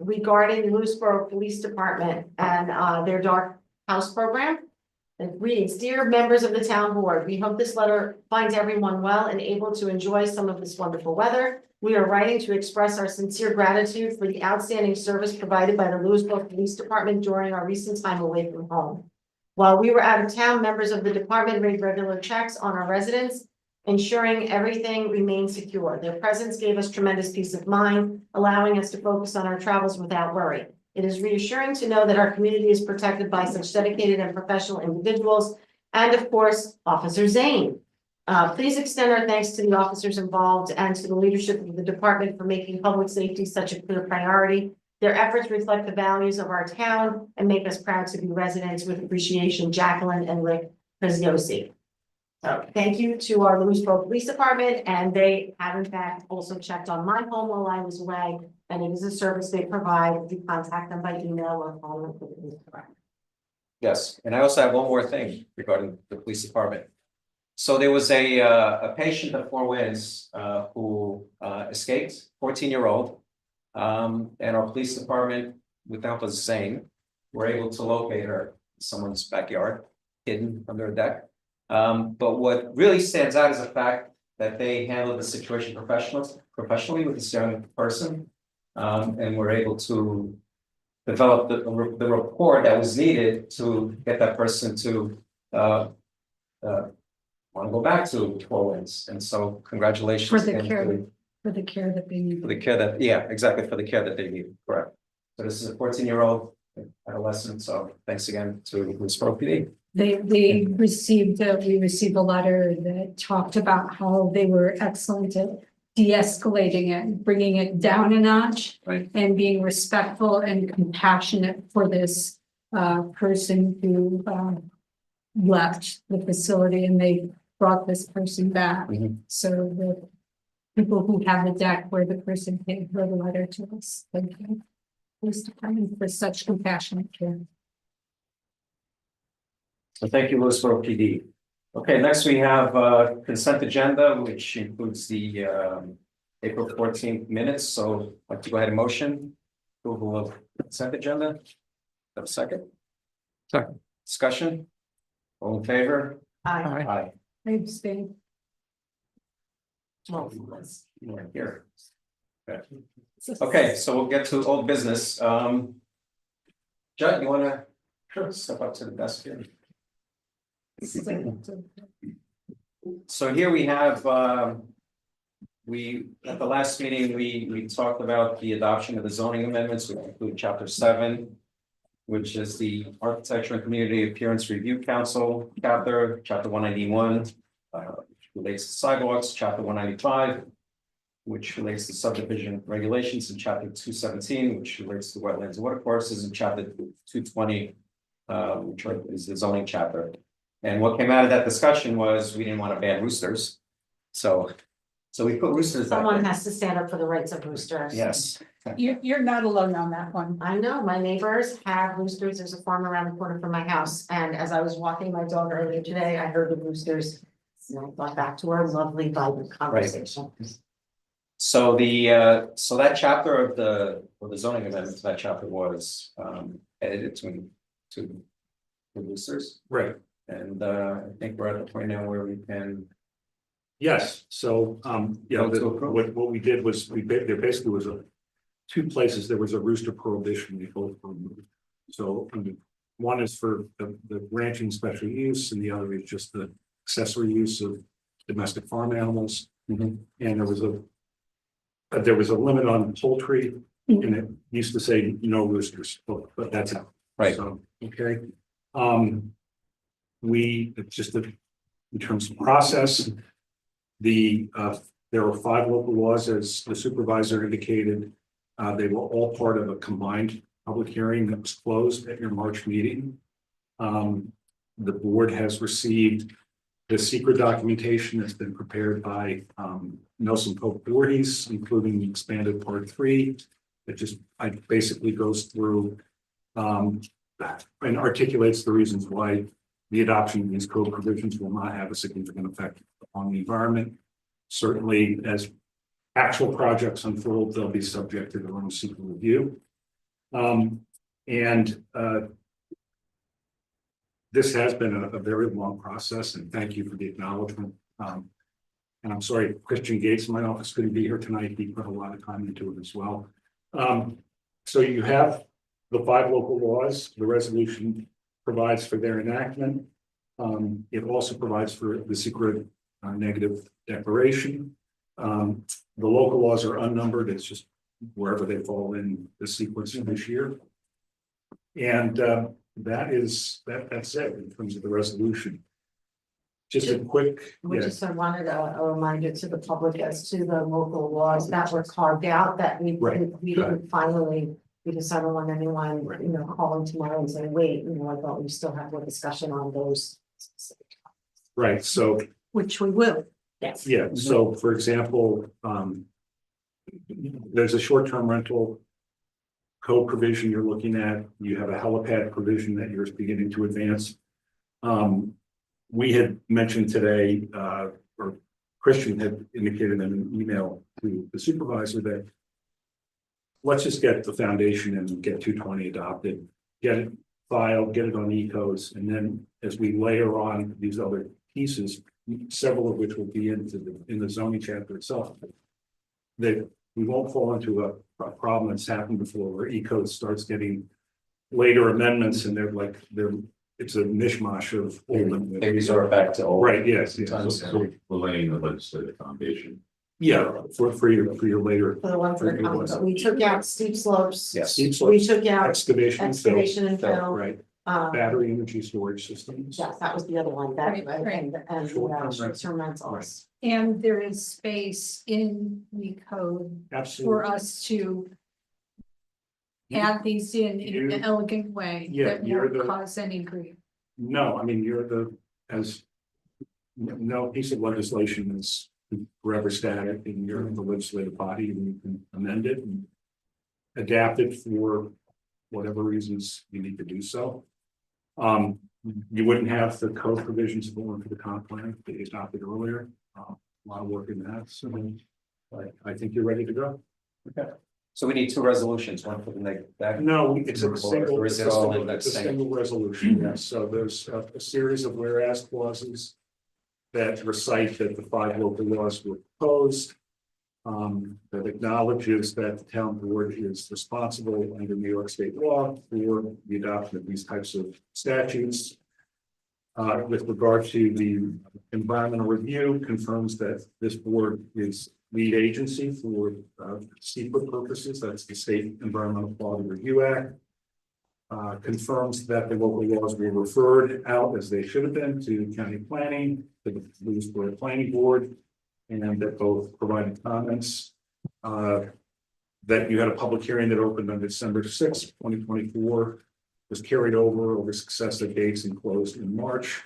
S2: regarding the Lewisboro Police Department and, their dark house program. It reads, "Dear members of the town board, we hope this letter finds everyone well and able to enjoy some of this wonderful weather. We are writing to express our sincere gratitude for the outstanding service provided by the Lewisboro Police Department during our recent time away from home. While we were out of town, members of the department made regular checks on our residents, ensuring everything remained secure. Their presence gave us tremendous peace of mind, allowing us to focus on our travels without worry. It is reassuring to know that our community is protected by such dedicated and professional individuals, and of course, Officer Zane. Please extend our thanks to the officers involved and to the leadership of the department for making public safety such a clear priority. Their efforts reflect the values of our town and make us proud to be residents. With appreciation, Jacqueline and Rick Preziosi." So thank you to our Lewisboro Police Department, and they have in fact also checked on my home while I was away, and it is a service they provide. If you contact them by email or phone.
S1: Yes, and I also have one more thing regarding the police department. So there was a patient at Four Winds who escaped, 14-year-old. And our police department, with help of Zane, were able to locate her in someone's backyard, hidden under a deck. But what really stands out is the fact that they handled the situation professionally with this young person. And were able to develop the rapport that was needed to get that person to want to go back to Four Winds. And so congratulations.
S5: For the
S1: again
S5: care.
S1: to
S5: For the care that they need.
S1: For the care that, yeah, exactly, for the care that they need, correct. So this is a 14-year-old adolescent, so thanks again to Lewisboro PD.
S5: They received, we received a letter that talked about how they were excellent at de-escalating it, bringing it down a notch.
S1: Right.
S5: And being respectful and compassionate for this person who left the facility, and they brought this person back.
S1: Mhm.
S5: So the people who have the deck where the person came wrote a letter to us. Thank you. Police Department for such compassionate care.
S1: So thank you, Lewisboro PD. Okay, next we have consent agenda, which includes the April 14th minutes. So I'd like to go ahead and motion approval of consent agenda. Have a second?
S6: Second.
S1: Discussion? All in favor?
S2: Aye.
S1: Aye.
S5: I abstain.
S2: Well,
S1: You weren't here. Okay, so we'll get to old business. Judd, you wanna step up to the desk here? So here we have, we, at the last meeting, we talked about the adoption of the zoning amendments, which include chapter 7, which is the Architecture and Community Appearance Review Council chapter 191, which relates to sidewalks, chapter 195, which relates to subdivision regulations, in chapter 217, which relates to wetlands and watercourses, and chapter 220, which is the zoning chapter. And what came out of that discussion was we didn't want to ban roosters. So we put roosters back
S2: someone
S1: in.
S2: has to stand up for the rights of roosters.
S1: Yes.
S5: You're not alone on that one.
S2: I know, my neighbors have roosters. There's a farm around the corner from my house, and as I was walking my dog earlier today, I heard the roosters. And I thought back to our lovely, vibrant conversation.
S1: So so that chapter of the zoning amendments, that chapter was edited to roosters.
S13: Right,
S1: And I think we're at the point now where we can.
S13: yes, so, what we did was, there basically was two places, there was a rooster prohibition, we both removed. So, one is for the ranching special use, and the other is just the accessory use of domestic farm animals.
S1: Mhm.
S13: And there was a limit on poultry, and it used to say no roosters, but that's out.
S1: Right.
S13: So, okay. In terms of process, there were 5 local laws, as the supervisor indicated. They were all part of a combined public hearing that was closed at your March meeting. The board has received the secret documentation that's been prepared by Nelson Pope Voorhees, including the expanded part 3. It basically goes through and articulates the reasons why the adoption of these code provisions will not have a significant effect on the environment. Certainly, as actual projects unfold, they'll be subject to their own secret review. This has been a very long process, and thank you for the acknowledgement. And I'm sorry, Christian Gates in my office couldn't be here tonight. He put a lot of time into it as well. So you have the 5 local laws. The resolution provides for their enactment. It also provides for the secret negative declaration. The local laws are unnumbered. It's just wherever they fall in the sequence of this year. And that's it in terms of the resolution. Just a quick,
S2: We just wanted a reminder to the public as to the local laws that were carved out, that we didn't finally, because I don't want anyone, calling tomorrow and saying, wait, I thought we still have a discussion on those.
S13: right, so,
S5: Which we will.
S2: Yes.
S13: yeah, so for example, there's a short-term rental code provision you're looking at. You have a helipad provision that you're beginning to advance. We had mentioned today, or Christian had indicated in an email to the supervisor that let's just get the foundation and get 220 adopted, get it filed, get it on ECOs, and then as we layer on these other pieces, several of which will be in the zoning chapter itself, that we won't fall into a problem that's happened before, where ECO starts getting later amendments, and it's a mishmash of.
S1: They resort back to old.
S13: Right, yes.
S4: So we're laying the legislative foundation.
S13: Yeah, for your later
S2: for the ones that are coming, but we took out steep slopes.
S1: Yes.
S13: steep
S2: We
S13: slopes,
S2: took out
S13: excavation, and fill,
S2: excavation and fill,
S13: right,
S2: um,
S13: battery energy storage systems.
S2: yes, that was the other one, that,
S5: Right, right.
S2: and
S13: Short-term
S2: short-term rentals.
S5: And there is space in the code for
S13: Absolutely.
S5: us to add these in
S13: You-
S5: an elegant way
S13: Yeah,
S5: that
S13: you're
S5: won't
S13: the-
S5: cause any grief.
S13: No, I mean, you're the, as. No piece of legislation is forever static and you're in the legislative body and you can amend it and. Adapt it for whatever reasons you need to do so. You wouldn't have the code provisions going for the comp plan that you adopted earlier, a lot of work in that, so. I think you're ready to go.
S1: Okay. So we need two resolutions, one for the back.
S13: No, it's a single,
S1: Or is it all in that
S13: it's a
S1: same?
S13: single resolution, yes, so there's a series of whereas clauses. That recite that the 5 local laws were proposed. That acknowledges that the town board is responsible under New York state law for the adoption of these types of statutes. With regard to the environmental review, confirms that this board is lead agency for SEPA purposes, that's the State Environmental Quality Review Act. Confirms that the local laws were referred out as they should have been to county planning, to the Lewisboro Planning Board, and that both provided comments. That you had a public hearing that opened on December 6th, 2024, was carried over successive dates and closed in March.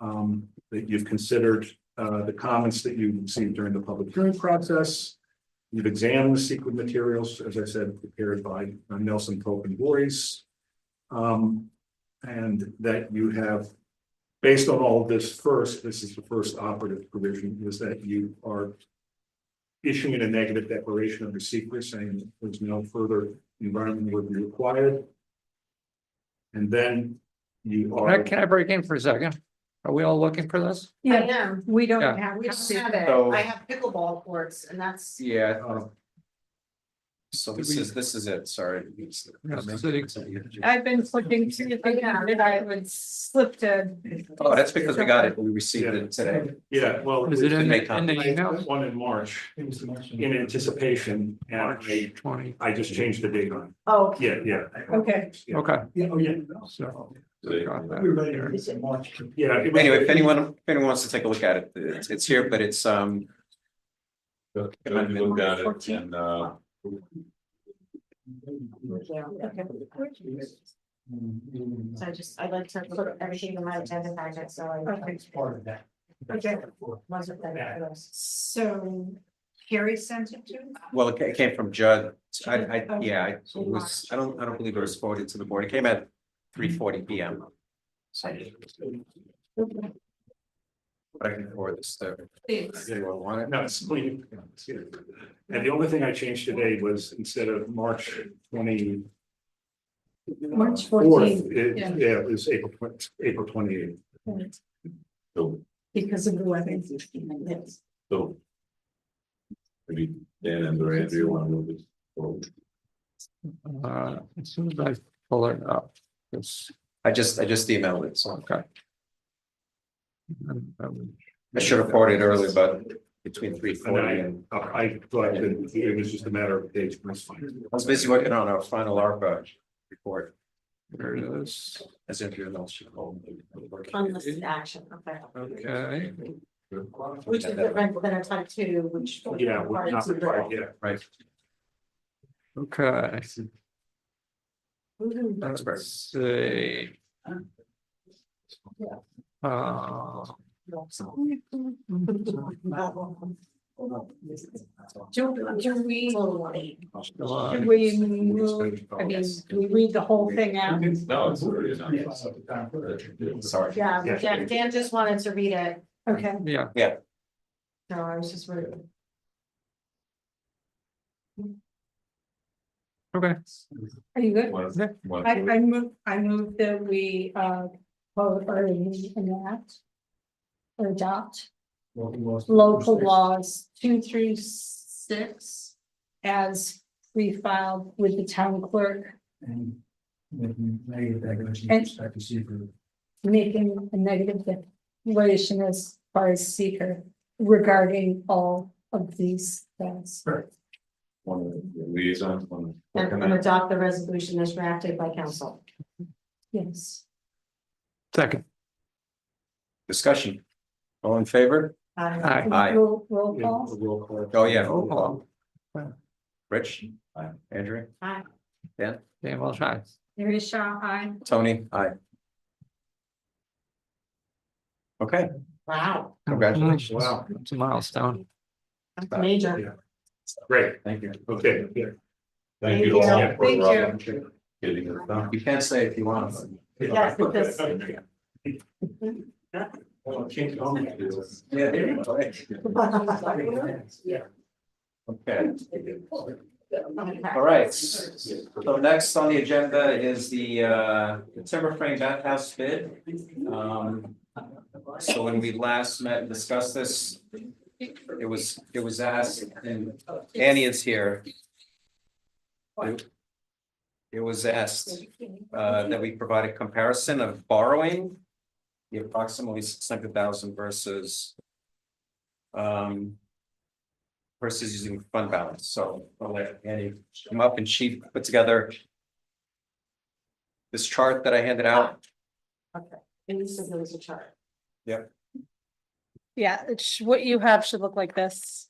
S13: That you've considered the comments that you received during the public hearing process. You've examined the secret materials, as I said, prepared by Nelson Pope and Voorhees. And that you have, based on all of this this is the first operative provision, is that you are issuing a negative declaration under secret saying that there's no further environmental review required. And then you are.
S6: Can I break in for a second? Are we all looking for this?
S2: I am,
S5: We don't
S6: Yeah.
S5: have.
S2: we just
S5: copies.
S2: have it,
S1: So-
S2: I have pickleball courts, and that's.
S1: Yeah. So this is it, sorry.
S5: I've been flipping through the thing and I would slip to.
S1: Oh, that's because we got it, we received it today.
S13: Yeah, well.
S6: Is it in
S1: make
S6: the
S13: I
S6: email?
S13: put one in March in anticipation and
S6: March 20,
S13: I just changed the date on
S2: Oh.
S13: it. Yeah.
S5: Okay.
S13: Yeah.
S6: okay,
S13: Yeah, oh, yeah.
S6: so.
S4: They-
S6: got that
S13: We're ready
S6: here.
S13: in March. Yeah.
S1: Anyway, if anyone wants to take a look at it, it's here, but it's
S4: Go look at it and,
S2: So I'd like to put everything in my agenda packet, so I.
S5: Okay.
S12: Part of that.
S2: Okay. Wasn't that for us?
S5: So Carrie sent it to?
S1: well, it came from Judd. I don't believe it was forwarded to the board. It came at 3:40 PM. So I can forward this to.
S5: Please.
S1: Anyone want it?
S13: No, it's clean. It's here. And the only thing I changed today was instead of March 20.
S5: March
S13: 4th,
S5: 14th, yeah.
S13: it was April 28th.
S4: so,
S5: Because of the weather.
S2: Yes.
S4: so. Maybe Dan and or Andrea want to move this forward.
S6: As soon as I pull it up, it's,
S1: I just emailed it, so
S6: okay.
S1: I should have forwarded it earlier, but between
S13: And
S1: 3:40 and.
S13: I thought that it was just a matter of dates, but it's fine.
S1: I was busy working on our final ARPA report,
S6: There it is.
S1: as if you're not sure.
S2: Unlisted action, okay.
S6: Okay,
S2: Which is different than a type 2, which.
S13: Yeah, we're not required yet.
S1: Right.
S6: okay.
S1: That's great.
S6: Let's see.
S5: Do we
S6: July.
S5: move, I mean, do we read the whole thing out?
S4: No, it's already done.
S1: Sorry.
S2: Yeah, but Dan just wanted to read it,
S5: Okay.
S6: Yeah,
S2: so I was just reading.
S6: okay.
S5: Are you good? I move that we, vote or enact. Or adopt local laws 2 through 6 as pre-filed with the town clerk,
S12: And negative declaration
S5: And-
S12: respect to secret.
S5: making a negative declaration as far as seeker regarding all of these things.
S4: One of the liaisons, one.
S2: And adopt the resolution as drafted by council.
S5: Yes.
S6: Second.
S1: Discussion. All in favor?
S6: Aye.
S1: Aye.
S5: Roll call.
S13: Roll call.
S1: Oh, yeah.
S6: Roll call.
S1: Rich? Aye. Andrew?
S2: Aye.
S1: Dan?
S6: Dan Welsh, aye.
S5: Mary Shaw, aye.
S1: Tony? Aye. Okay,
S2: Wow,
S1: congratulations.
S13: Wow.
S6: It's a milestone.
S2: that's major.
S13: Yeah. Great,
S1: Thank you.
S13: okay, yeah.
S4: Thank you all
S2: Thank
S4: for
S2: you.
S4: getting it done.
S1: You can say if you want.
S2: Yes, because
S1: Yeah, there you go. Okay. All right, so next on the agenda is the timber frame bathhouse bid. So when we last met and discussed this, it was asked, and Annie is here. It was asked that we provide a comparison of borrowing the approximately 600,000 versus using fund balance. So I'll let Annie come up, and she put together this chart that I handed out.
S2: Okay, and you said there was a chart.
S1: Yep.
S14: Yeah, it's what you have should look like this.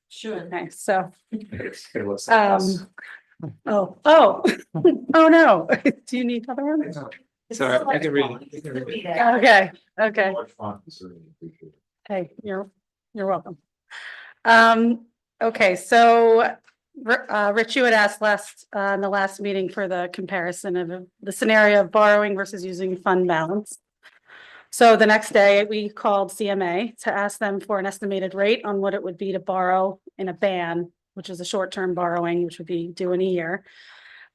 S2: Sure.
S14: Okay, so,
S1: It looks like this.
S14: oh, oh no. Do you need other ones?
S6: Sorry, I can read it.
S14: Okay, okay. Hey, you're welcome. Okay, so Rich, you had asked in the last meeting for the comparison of the scenario of borrowing versus using fund balance. So the next day we called CMA to ask them for an estimated rate on what it would be to borrow in a ban, which is a short-term borrowing, which would be due in a year.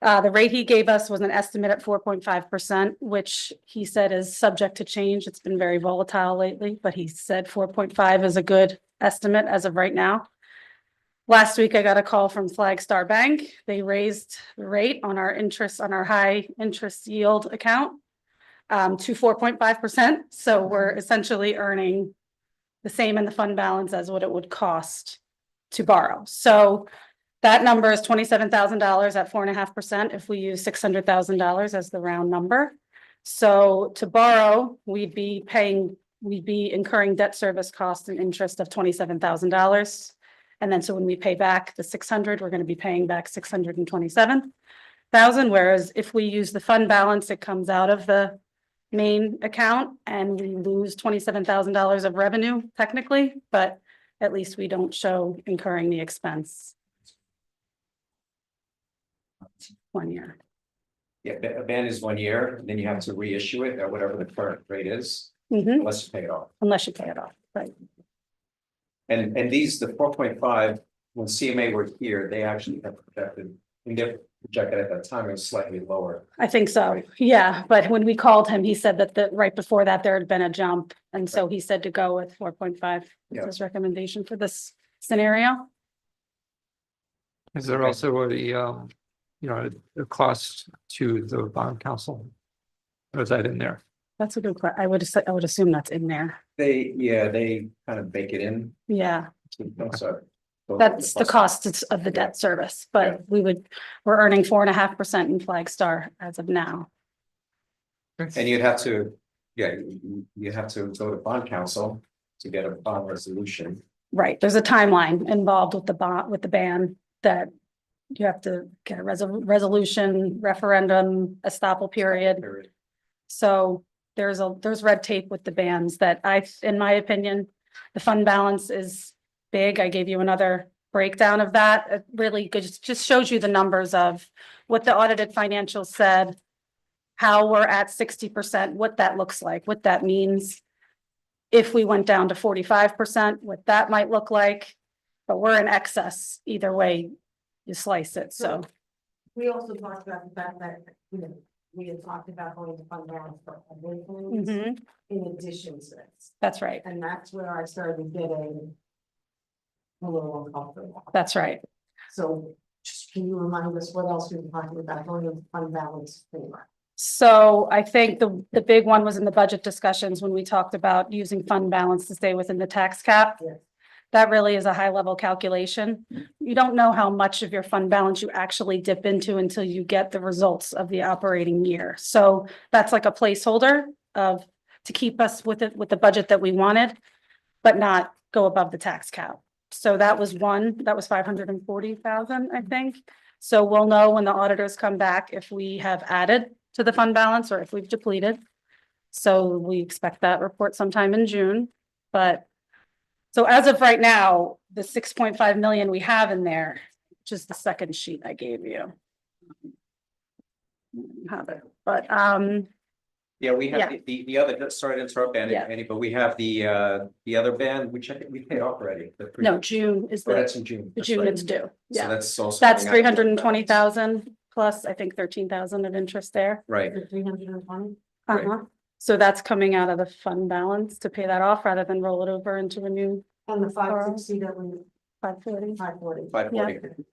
S14: The rate he gave us was an estimate at 4.5%, which he said is subject to change. It's been very volatile lately, but he said 4.5 is a good estimate as of right now. Last week, I got a call from Flagstar Bank. They raised the rate on our interest, on our high interest yield account to 4.5%. So we're essentially earning the same in the fund balance as what it would cost to borrow. So that number is $27,000 at 4.5% if we use $600,000 as the round number. So to borrow, we'd be incurring debt service costs and interest of $27,000. And then so when we pay back the 600, we're going to be paying back 627,000. Whereas if we use the fund balance, it comes out of the main account and we lose $27,000 of revenue technically, but at least we don't show incurring the expense. 1 year.
S1: Yeah, a ban is 1 year, and then you have to reissue it at whatever the current rate is,
S14: Mhm.
S1: unless you pay it off.
S14: Unless you pay it off, right?
S1: And these, the 4.5, when CMA were here, they actually have projected, we get projected at that time, it was slightly lower.
S14: I think so, yeah, but when we called him, he said that right before that, there had been a jump, and so he said to go with 4.5.
S1: Yeah.
S14: Is his recommendation for this scenario.
S6: Is there also a a cost to the bond council? Or is that in there?
S14: That's a good question. I would assume that's in there.
S1: They kind of bake it in.
S14: Yeah,
S1: So
S14: that's the cost of the debt service, but we're earning 4.5% in Flagstar as of now.
S1: And you'd have to, you have to go to bond council to get a bond resolution.
S14: Right, there's a timeline involved with the ban that you have to get a resolution, referendum, estoppel period. So there's red tape with the bans that in my opinion, the fund balance is big. I gave you another breakdown of that. It really just shows you the numbers of what the audited financials said, how we're at 60%, what that looks like, what that means. If we went down to 45%, what that might look like, but we're in excess either way you slice it, so.
S2: We also talked about the fact that, we had talked about going to fund balance for other things
S14: Mhm.
S2: in addition to this.
S14: That's right,
S2: And that's where I started getting a little uncomfortable.
S14: that's right.
S2: So just can you remind us what else we were talking about going into fund balance for?
S14: So I think the big one was in the budget discussions when we talked about using fund balance to stay within the tax cap.
S2: Yes.
S14: That really is a high level calculation. You don't know how much of your fund balance you actually dip into until you get the results of the operating year. So that's like a placeholder of, to keep us with it, with the budget that we wanted, but not go above the tax cap. So that was 540,000, I think. So we'll know when the auditors come back if we have added to the fund balance or if we've depleted. So we expect that report sometime in June, but so as of right now, the 6.5 million we have in there, which is the second sheet I gave you. Have it, but
S1: Yeah, we
S14: Yeah.
S1: have the other, sorry to interrupt,
S14: Yeah.
S1: Annie, but we have the other band, which I think we paid off already.
S14: no, June is
S1: Oh, that's
S14: the
S1: in June. That's
S14: June
S1: right.
S14: it's due.
S1: So
S14: Yeah,
S1: that's also.
S14: that's
S1: coming out of the
S14: 320,000 plus, I think 13,000 of interest there.
S1: Right,
S2: 320.
S1: Right.
S14: Uh-huh. So that's coming out of the fund balance to pay that off rather than roll it over into a new
S2: And the 560 that we,
S14: 540.
S2: 540.
S1: 540.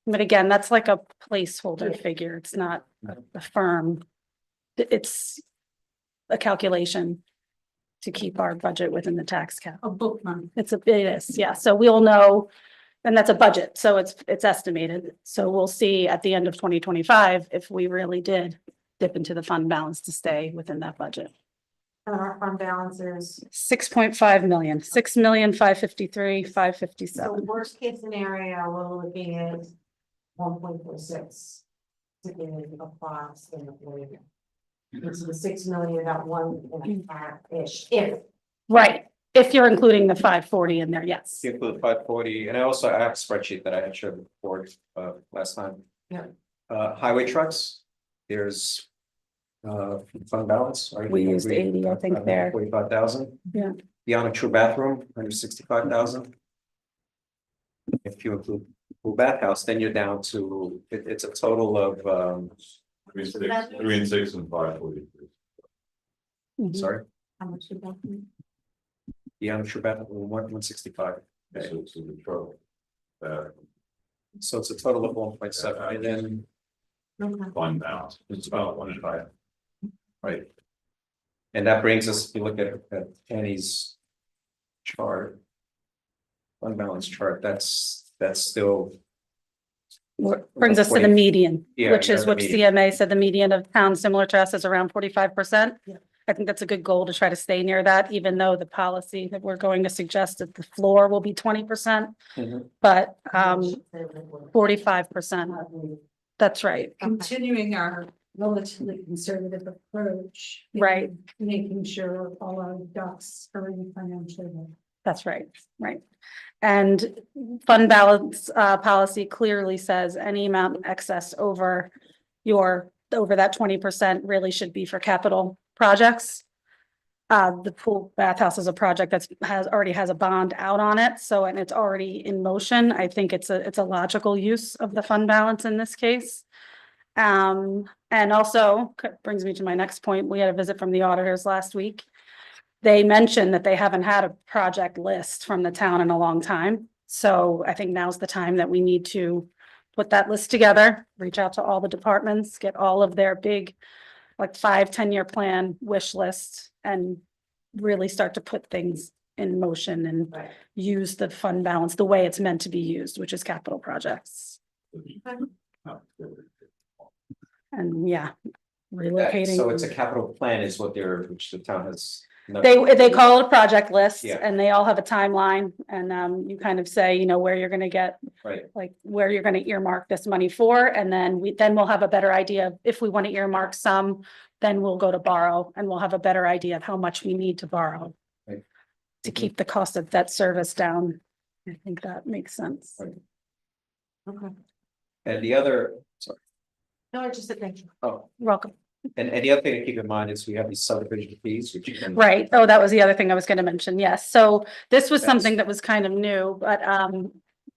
S14: But again, that's like a placeholder figure. It's not a firm. It's a calculation to keep our budget within the tax cap.
S2: A book month.
S14: It is, yeah. So we'll know, and that's a budget, so it's estimated. So we'll see at the end of 2025 if we really did dip into the fund balance to stay within that budget.
S2: And our fund balance is,
S14: 6.5 million, 6,553,557.
S2: so worst case scenario, we're looking at 1.46. To get a class in the way. It's the 6 million, about 1.5-ish, if.
S14: Right, if you're including the 540 in there, yes.
S1: You include 540, and I have a spreadsheet that I had showed before, last time.
S2: Yeah.
S1: Highway trucks, there's fund balance. Right?
S14: We used 80, I think, there.
S1: 45,000.
S14: Yeah.
S1: Beyond a true bathroom, 165,000. If you include pool bathhouse, then you're down to, it's a total of,
S4: 3 and 6 and 540.
S14: Mhm.
S1: sorry,
S2: How much is that?
S1: beyond a true bathroom, 165.
S4: So it's the trouble.
S1: So it's a total of 1.7, and then,
S2: Okay.
S4: Fund balance, it's about 1.5.
S1: right. And that brings us, if you look at Annie's chart, fund balance chart, that's still,
S14: Brings us to the
S1: 40.
S14: median,
S1: Yeah,
S14: which
S1: you're
S14: is
S1: at the
S14: what
S1: median.
S14: CMA said the median of towns similar to us is around 45%.
S2: Yeah.
S14: I think that's a good goal to try to stay near that, even though the policy that we're going to suggest that the floor will be 20%,
S1: Mhm.
S14: but 45%. That's right.
S5: Continuing our relatively conservative approach. in
S14: Right.
S5: Making sure all our ducks are in financial.
S14: That's right, right. And fund balance policy clearly says any amount in excess over that 20% really should be for capital projects. The pool bathhouse is a project already has a bond out on it, so, and it's already in motion. I think it's a logical use of the fund balance in this case. And also brings me to my next point. We had a visit from the auditors last week. They mentioned that they haven't had a project list from the town in a long time. So I think now's the time that we need to put that list together, reach out to all the departments, get all of their big, like 5-10 year plan wish list, and really start to put things in motion and
S2: Right.
S14: use the fund balance the way it's meant to be used, which is capital projects. And yeah, relocating.
S1: So it's a capital plan is what which the town has.
S14: They call it a project list,
S1: Yeah.
S14: and they all have a timeline, and you kind of say, where you're gonna get,
S1: Right,
S14: like, where you're gonna earmark this money for, and then we'll have a better idea of if we want to earmark some, then we'll go to borrow, and we'll have a better idea of how much we need to borrow.
S1: Right.
S14: To keep the cost of debt service down. I think that makes sense.
S1: Right.
S2: Okay.
S1: and the other, sorry,
S2: No, I just said thank you.
S1: oh,
S14: Welcome.
S1: and the other thing to keep in mind is we have these subdivision fees, which you can.
S14: Right. Oh, that was the other thing I was gonna mention. Yes. So this was
S1: That's-
S14: something that was kind of new, but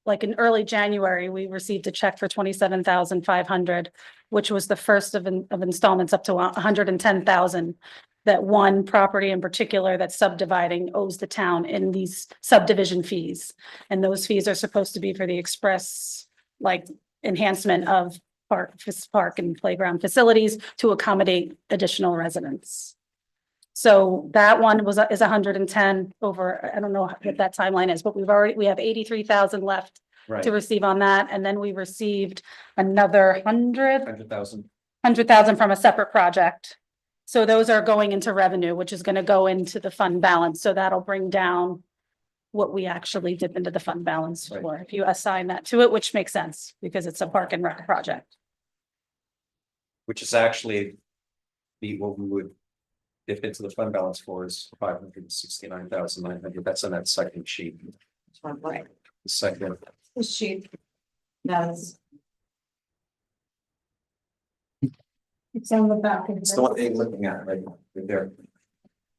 S14: like in early January, we received a check for 27,500, which was the first of installments up to 110,000. That one property in particular that's subdividing owes the town in these subdivision fees. And those fees are supposed to be for the express, like, enhancement of park and playground facilities to accommodate additional residents. So that one is 110 over, I don't know what that timeline is, but we have 83,000 left
S1: Right,
S14: to receive on that, and then we received another
S1: 100,000.
S14: 100,000 from a separate project. So those are going into revenue, which is gonna go into the fund balance, so that'll bring down what we actually dip into the fund balance
S1: Right.
S14: for, if you assign that to it, which makes sense, because it's a park and rec project.
S1: Which is actually what we would dip into the fund balance for is 569,900. That's on that second sheet.
S2: Right.
S1: The second,
S2: The sheet. That's.
S5: It's on the back. of
S1: it's the one they're looking at right there.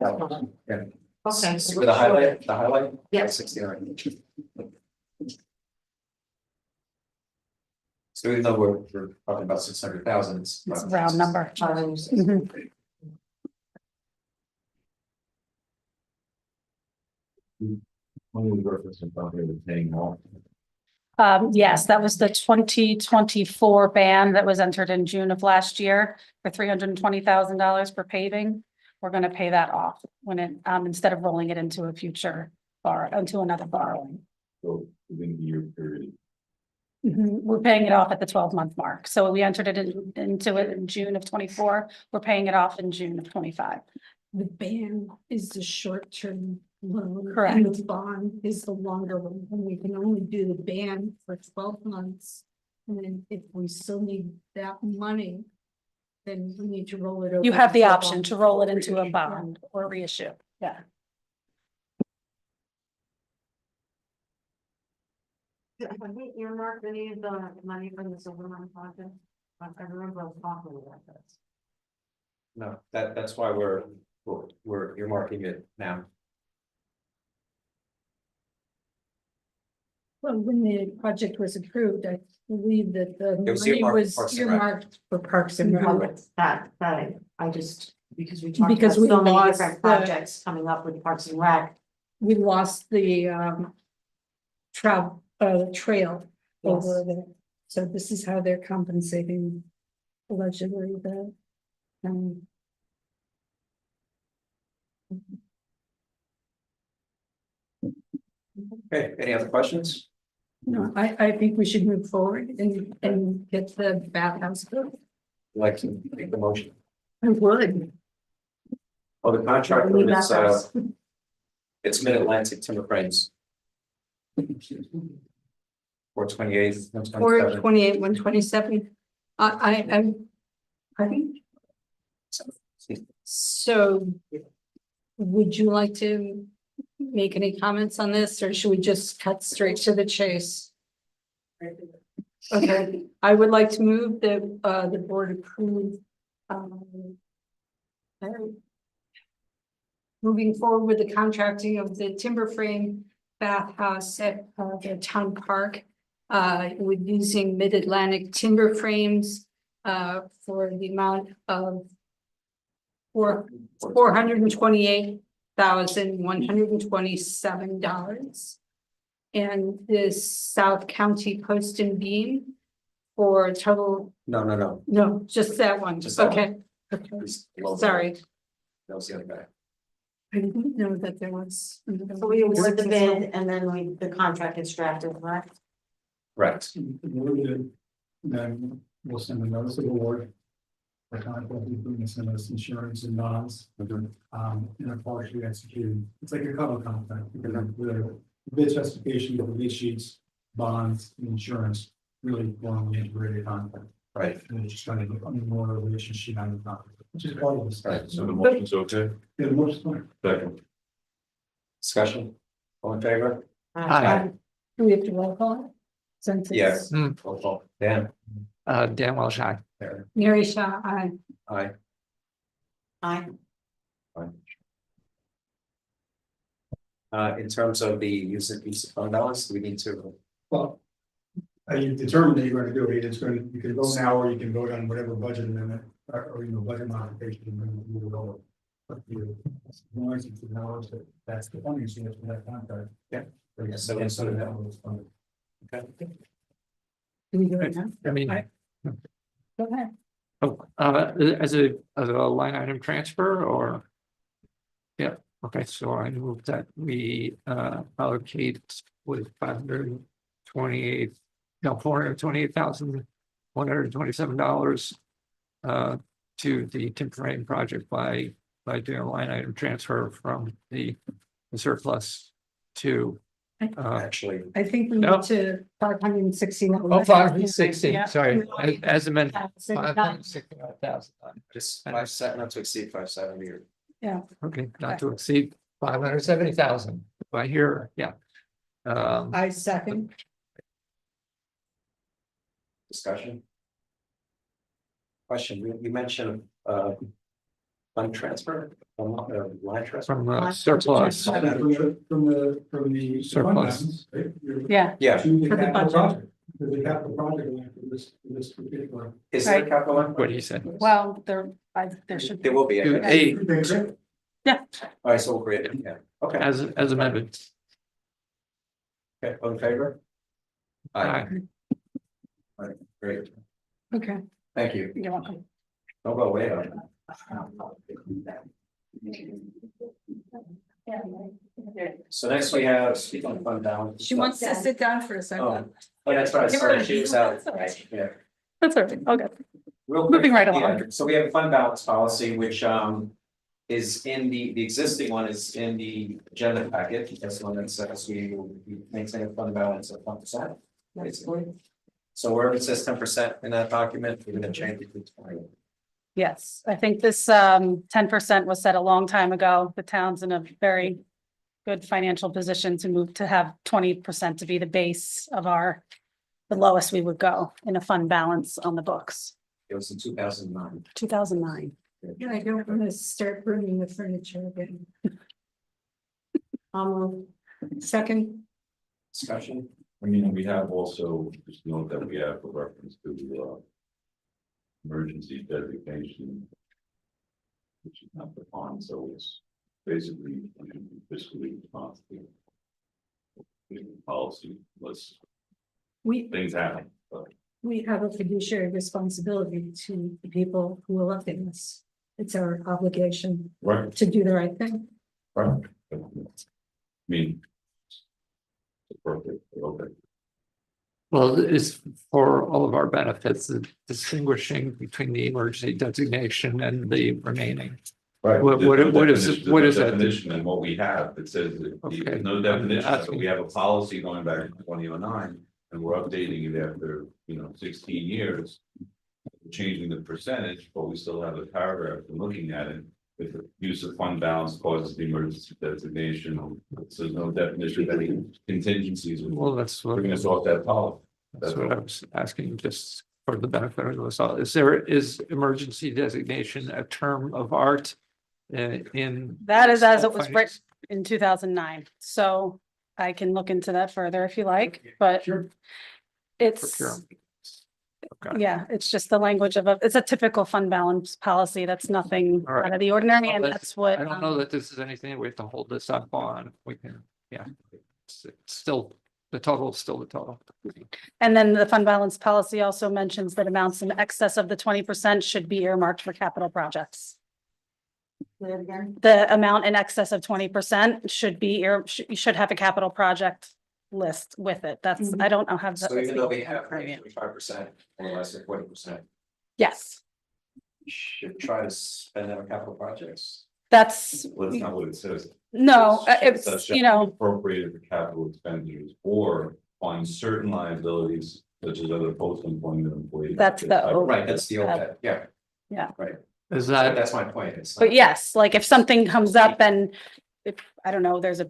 S1: That one. Yeah.
S2: Okay.
S1: See where the highlight?
S2: Yeah.
S1: 69. So even though we're talking about 600,000,
S14: It's a round number. Mhm.
S4: When we referencing probably the paying off.
S14: Yes, that was the 2024 ban that was entered in June of last year for $320,000 for paving. We're gonna pay that off when it, instead of rolling it into a future into another borrowing.
S4: So within the year period.
S14: We're paying it off at the 12-month mark. So we entered it into it in June of 24. We're paying it off in June of 25.
S5: The ban is the short-term loan.
S14: Correct.
S5: And the bond is the longer one, and we can only do the ban for 12 months. And then if we still need that money, then we need to roll it over.
S14: You have the
S5: to a
S14: option
S5: bond.
S14: to roll it into a bond or reissue. Yeah.
S2: Have we earmarked any of the money from the Silvermine project? I remember us talking about this.
S1: no, that's why we're earmarking it now.
S5: Well, when the project was approved, I believe that the
S1: It was
S5: money
S1: earmarked
S5: was
S1: for Parks and Rec.
S5: earmarked for Parks and
S2: No,
S5: Rec.
S2: it's that I just, because we talked about
S5: Because we
S2: so many
S5: lost
S2: different
S5: the-
S2: projects coming up with Parks and Rec.
S5: We lost the trail over there. So this is how they're compensating allegedly the.
S1: Okay, any other questions?
S5: No, I think we should move forward and get the bathhouse built.
S1: Like to make the motion?
S5: I would.
S1: Oh, the contract
S2: Leave
S1: is,
S2: that first.
S1: it's Mid-Atlantic Timber Frames. 428, 127.
S5: 428, 127. I think. So. Would you like to make any comments on this, or should we just cut straight to the chase? Okay, I would like to move that the board approve. Moving forward with the contracting of the timber frame bathhouse at the town park. With using Mid-Atlantic timber frames for the amount of $428,127. And this South County Post and Beam for a total, no, just that one.
S1: Just that one.
S5: Okay. Okay,
S1: It's low.
S5: sorry.
S1: That was the other guy.
S5: I didn't know that there was.
S2: So we award the bid and then the contract is drafted, right?
S1: Right.
S15: Then we'll send a notice of award. The contract will be send us insurance and bonds. And a partially executed, it's like a cover contract, because the bid specification of the lead sheets, bonds, and insurance really form the integrated contract.
S1: Right.
S15: And it's just trying to get more relationship on the contract, which is part of this.
S1: Right.
S4: So the motion's okay.
S15: Yeah, the motion's fine.
S4: Second.
S1: Discussion, all in favor?
S6: Aye.
S5: Do we have to roll call? Since it's
S1: Yes. Roll call. Dan?
S6: Dan Welsh, aye.
S1: There.
S5: Mary Shaw, aye.
S1: Aye.
S2: Aye.
S1: In terms of the use of fund balance, we need to,
S15: Well, you determine that you're going to do it, it's going to, you can vote now, or you can vote on whatever budget amendment, or budget modification, and then move it over. But you, as long as it's acknowledged that that's the funding source for that contract.
S1: Yeah.
S15: So that was funded.
S1: okay,
S5: Do we do it now?
S6: I mean,
S5: Go ahead.
S6: as a line item transfer or, Okay, so I move that we allocate with $428,127 to the temporary project by doing a line item transfer from the surplus to
S1: Actually,
S5: I think we
S6: No.
S5: need to 516.
S6: oh, 516,
S5: Yeah.
S6: sorry, as amended.
S5: So not-
S6: 569,000.
S1: just 5 not to exceed 570 or
S5: Yeah,
S6: Okay, not to exceed 570,000. By here, yeah.
S5: I second.
S1: discussion. Question, you mentioned, fund transfer, line transfer?
S6: From surplus.
S15: From the fund
S6: Surplus.
S15: balance, right? You're-
S14: Yeah,
S1: Yeah,
S15: To the
S5: For the
S15: capital
S5: budget.
S15: project, to the capital project line for this particular.
S1: is there a
S14: Right.
S1: capital line?
S6: What he said.
S14: well, there should.
S1: There will be.
S6: Do
S1: Okay.
S6: eight
S14: Yeah,
S1: All right, so we'll create it, yeah, okay,
S6: as amended.
S1: okay, all in favor? Aye,
S6: Aye.
S1: great,
S5: Okay.
S1: thank you,
S14: you're welcome.
S1: don't go away on that. So next we have speak on fund balance.
S14: She wants to sit down for a
S1: Oh,
S14: second.
S1: that's right,
S14: Give her
S1: sorry,
S14: a-
S1: she was out,
S14: That's all right.
S1: yeah.
S14: That's all right, okay.
S1: Real
S14: Moving
S1: quick,
S14: right along.
S1: yeah, so we have a fund balance policy, which is in the existing one is in the agenda packet. That's the one that says we will be maintaining a fund balance of 1%, basically. So wherever it says 10% in that document, we're gonna change it to 20.
S14: Yes, I think this 10% was set a long time ago. The town's in a very good financial position to move to have 20% to be the base of the lowest we would go in a fund balance on the books,
S1: It was in 2009.
S14: 2009.
S5: Yeah, I don't want to start bringing the furniture again. Second.
S1: Discussion,
S4: I mean, we have also, just note that we have a reference to emergency designation, which is not defined, so it's basically fiscally responsible. Policy, unless
S5: We,
S4: things happen, but
S5: we have a fiduciary responsibility to the people who elected us. It's our obligation
S4: right,
S5: to do the right thing.
S4: right. I mean. It's appropriate, okay.
S6: Well, it's for all of our benefits, the distinguishing between the emergency designation and the remaining.
S4: Right.
S6: What-
S4: There's no
S6: what is-
S4: definition-
S6: what
S4: there's
S6: is
S4: no
S6: that?
S4: definition in what we have that says that
S6: Okay.
S4: there's no definition, but
S6: asking-
S4: we have a policy going back to 2009. And we're updating it after, 16 years. Changing the percentage, but we still have a paragraph and looking at it. If the use of fund balance causes the emergency designation, so there's no definition of any contingencies.
S6: Well, that's what,
S4: Bring us off that policy.
S6: that's what I was asking, just for the benefit of us all. Is emergency designation a term of art in?
S14: That is as it was
S6: finance?
S14: written in 2009. So I can look into that further if you like, but it's,
S6: Procurement. Okay.
S14: yeah, it's just the language of it's a typical fund balance policy. That's nothing
S6: All right.
S14: out of the ordinary, and
S6: Well,
S14: that's what.
S6: I don't know that this is anything we have to hold this up on. We can, yeah. It's still, the total is still the total.
S14: And then the fund balance policy also mentions that amounts in excess of the 20% should be earmarked for capital projects.
S2: Say it again.
S14: The amount in excess of 20% should be, you should have a capital project list with it. That's, I don't know how.
S1: so even though we have 25% or less than 40%,
S14: Yes,
S1: we should try to spend on capital projects.
S14: that's,
S4: Well, that's not what it says.
S14: no,
S4: It's
S14: it's,
S4: shall
S14: you
S4: be
S14: know,
S4: appropriated for capital expenditures or fund certain liabilities such as other post-employment employees.
S14: That's the-
S1: Right, that's the OPEB, yeah.
S14: Yeah.
S1: Right,
S6: Is
S1: but
S6: that,
S1: that's my point, it's.
S14: but
S1: not-
S14: yes, like if something comes up and if, I don't know, there's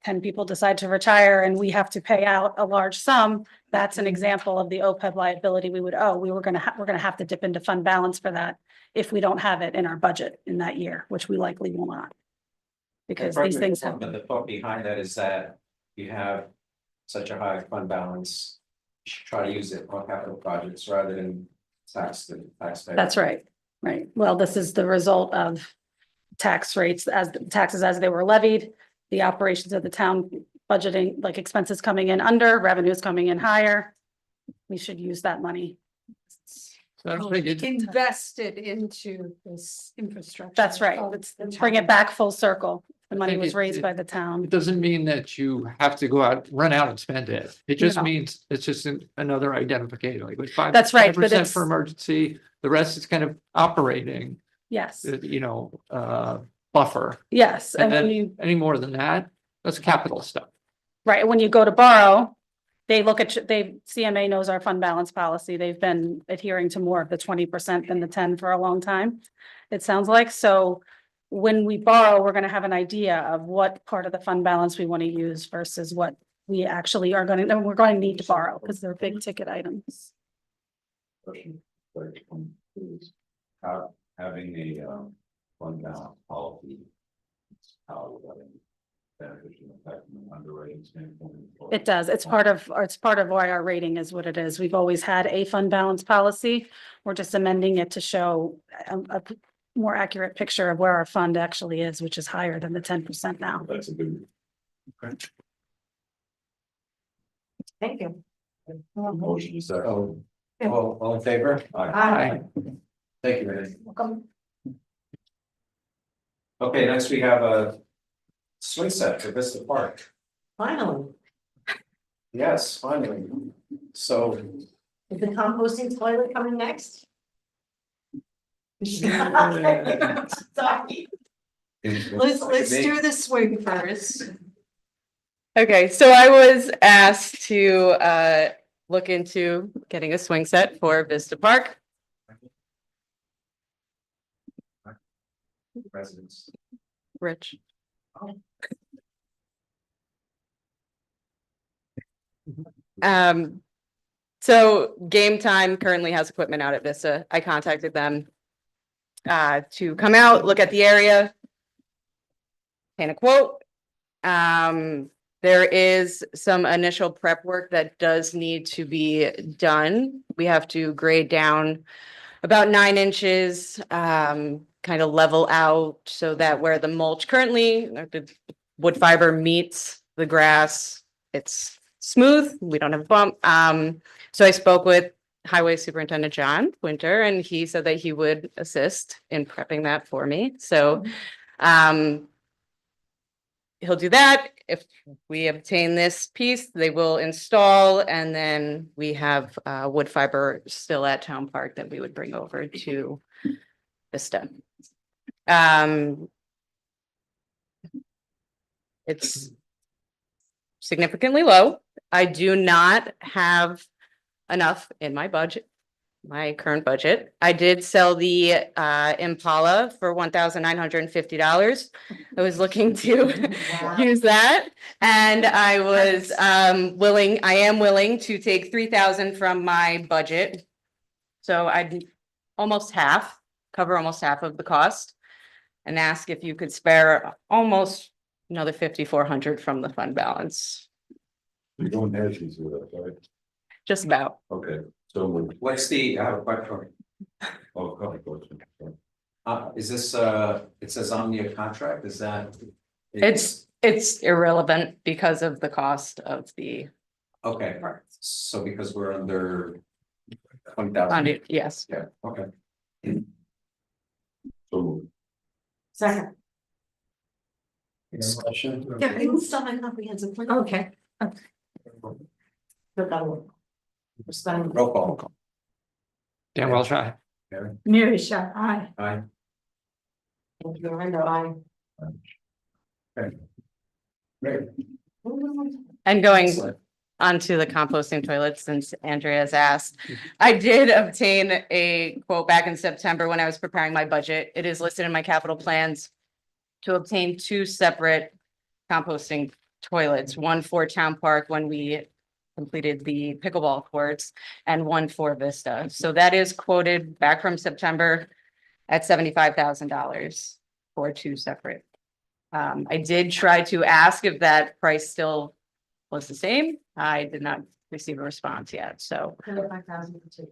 S14: 10 people decide to retire and we have to pay out a large sum, that's an example of the OPEB liability we would owe. We're gonna have to dip into fund balance for that if we don't have it in our budget in that year, which we likely will not. Because
S1: Correct
S14: these
S1: me if
S14: things
S1: I'm wrong,
S14: happen.
S1: But the thought behind that is that you have such a high fund balance. You should try to use it on capital projects rather than tax the taxpayer.
S14: That's right, right. Well, this is the result of tax rates as taxes as they were levied, the operations of the town budgeting, like expenses coming in under, revenues coming in higher. We should use that money.
S5: Invested into this infrastructure.
S14: That's right. Let's bring it back full circle. The money
S6: think
S14: was raised
S6: it-
S14: by the town.
S6: It doesn't mean that you have to go out, run out and spend it. It just
S14: No.
S6: means it's just another identifier, like with five.
S14: That's right, but
S6: 5%
S14: it's-
S6: for emergency, the rest is kind of operating,
S14: Yes,
S6: buffer.
S14: yes.
S6: And
S14: And when
S6: then
S14: you,
S6: any more than that, that's capital stuff.
S14: right, when you go to borrow, they look at, CMA knows our fund balance policy. They've been adhering to more of the 20% than the 10 for a long time. It sounds like, so when we borrow, we're gonna have an idea of what part of the fund balance we want to use versus what we actually are going to, we're going to need to borrow because they're big ticket items.
S4: Question, is having a fund balance policy. How would that beneficial effect from an underwriting standpoint?
S14: It does. It's part of why our rating is what it is. We've always had a fund balance policy. We're just amending it to show a more accurate picture of where our fund actually is, which is higher than the 10% now.
S4: That's a good.
S2: Thank you.
S4: Motion is that.
S1: Oh, all in favor?
S2: Aye.
S1: Thank you, Renee.
S2: Welcome.
S1: Okay, next we have a swing set for Vista Park.
S2: Finally,
S1: Yes, finally. So,
S2: is the composting toilet coming next? Sorry, let's do the swing first.
S16: Okay, so I was asked to look into getting a swing set for Vista Park.
S1: residents.
S16: Rich. So Game Time currently has equipment out at Vista. I contacted them to come out, look at the area. And a quote. There is some initial prep work that does need to be done. We have to grade down about 9 inches, kind of level out so that where the mulch currently, the wood fiber meets the grass, it's smooth. We don't have a bump. So I spoke with Highway Superintendent John Winter, and he said that he would assist in prepping that for me. So, he'll do that. If we obtain this piece, they will install, and then we have wood fiber still at Town Park that we would bring over to Vista. It's significantly low. I do not have enough in my budget, my current budget. I did sell the Impala for $1,950. I was looking to use that, and I was I am willing to take 3,000 from my budget. So I'd cover almost half of the cost, and ask if you could spare almost another 5,400 from the fund balance.
S4: We don't have these with us, right?
S16: Just about.
S4: Okay, so.
S1: I have a question.
S4: Oh, couple questions.
S1: Is this, it says Omnia contract, is that?
S16: It's irrelevant because of the cost of the.
S1: Okay, so because we're under 20,000.
S16: Yes.
S1: Yeah, okay.
S4: So.
S2: Second.
S1: Discussion?
S2: Yeah, I can still have comprehensive plan. Okay.
S1: Roll call.
S6: Dan Welsh, aye.
S5: Mary Shaw, aye.
S1: Aye.
S2: Thank you, Miranda, aye.
S1: Okay. Great.
S16: And going
S1: Excellent.
S16: onto the composting toilets, since Andrea's asked, I did obtain a quote back in September when I was preparing my budget. It is listed in my capital plans to obtain 2 separate composting toilets, one for Town Park when we completed the pickleball courts, and one for Vista. So that is quoted back from September at $75,000 for 2 separate. I did try to ask if that price still was the same. I did not receive a response yet, so
S2: 5,000 for two.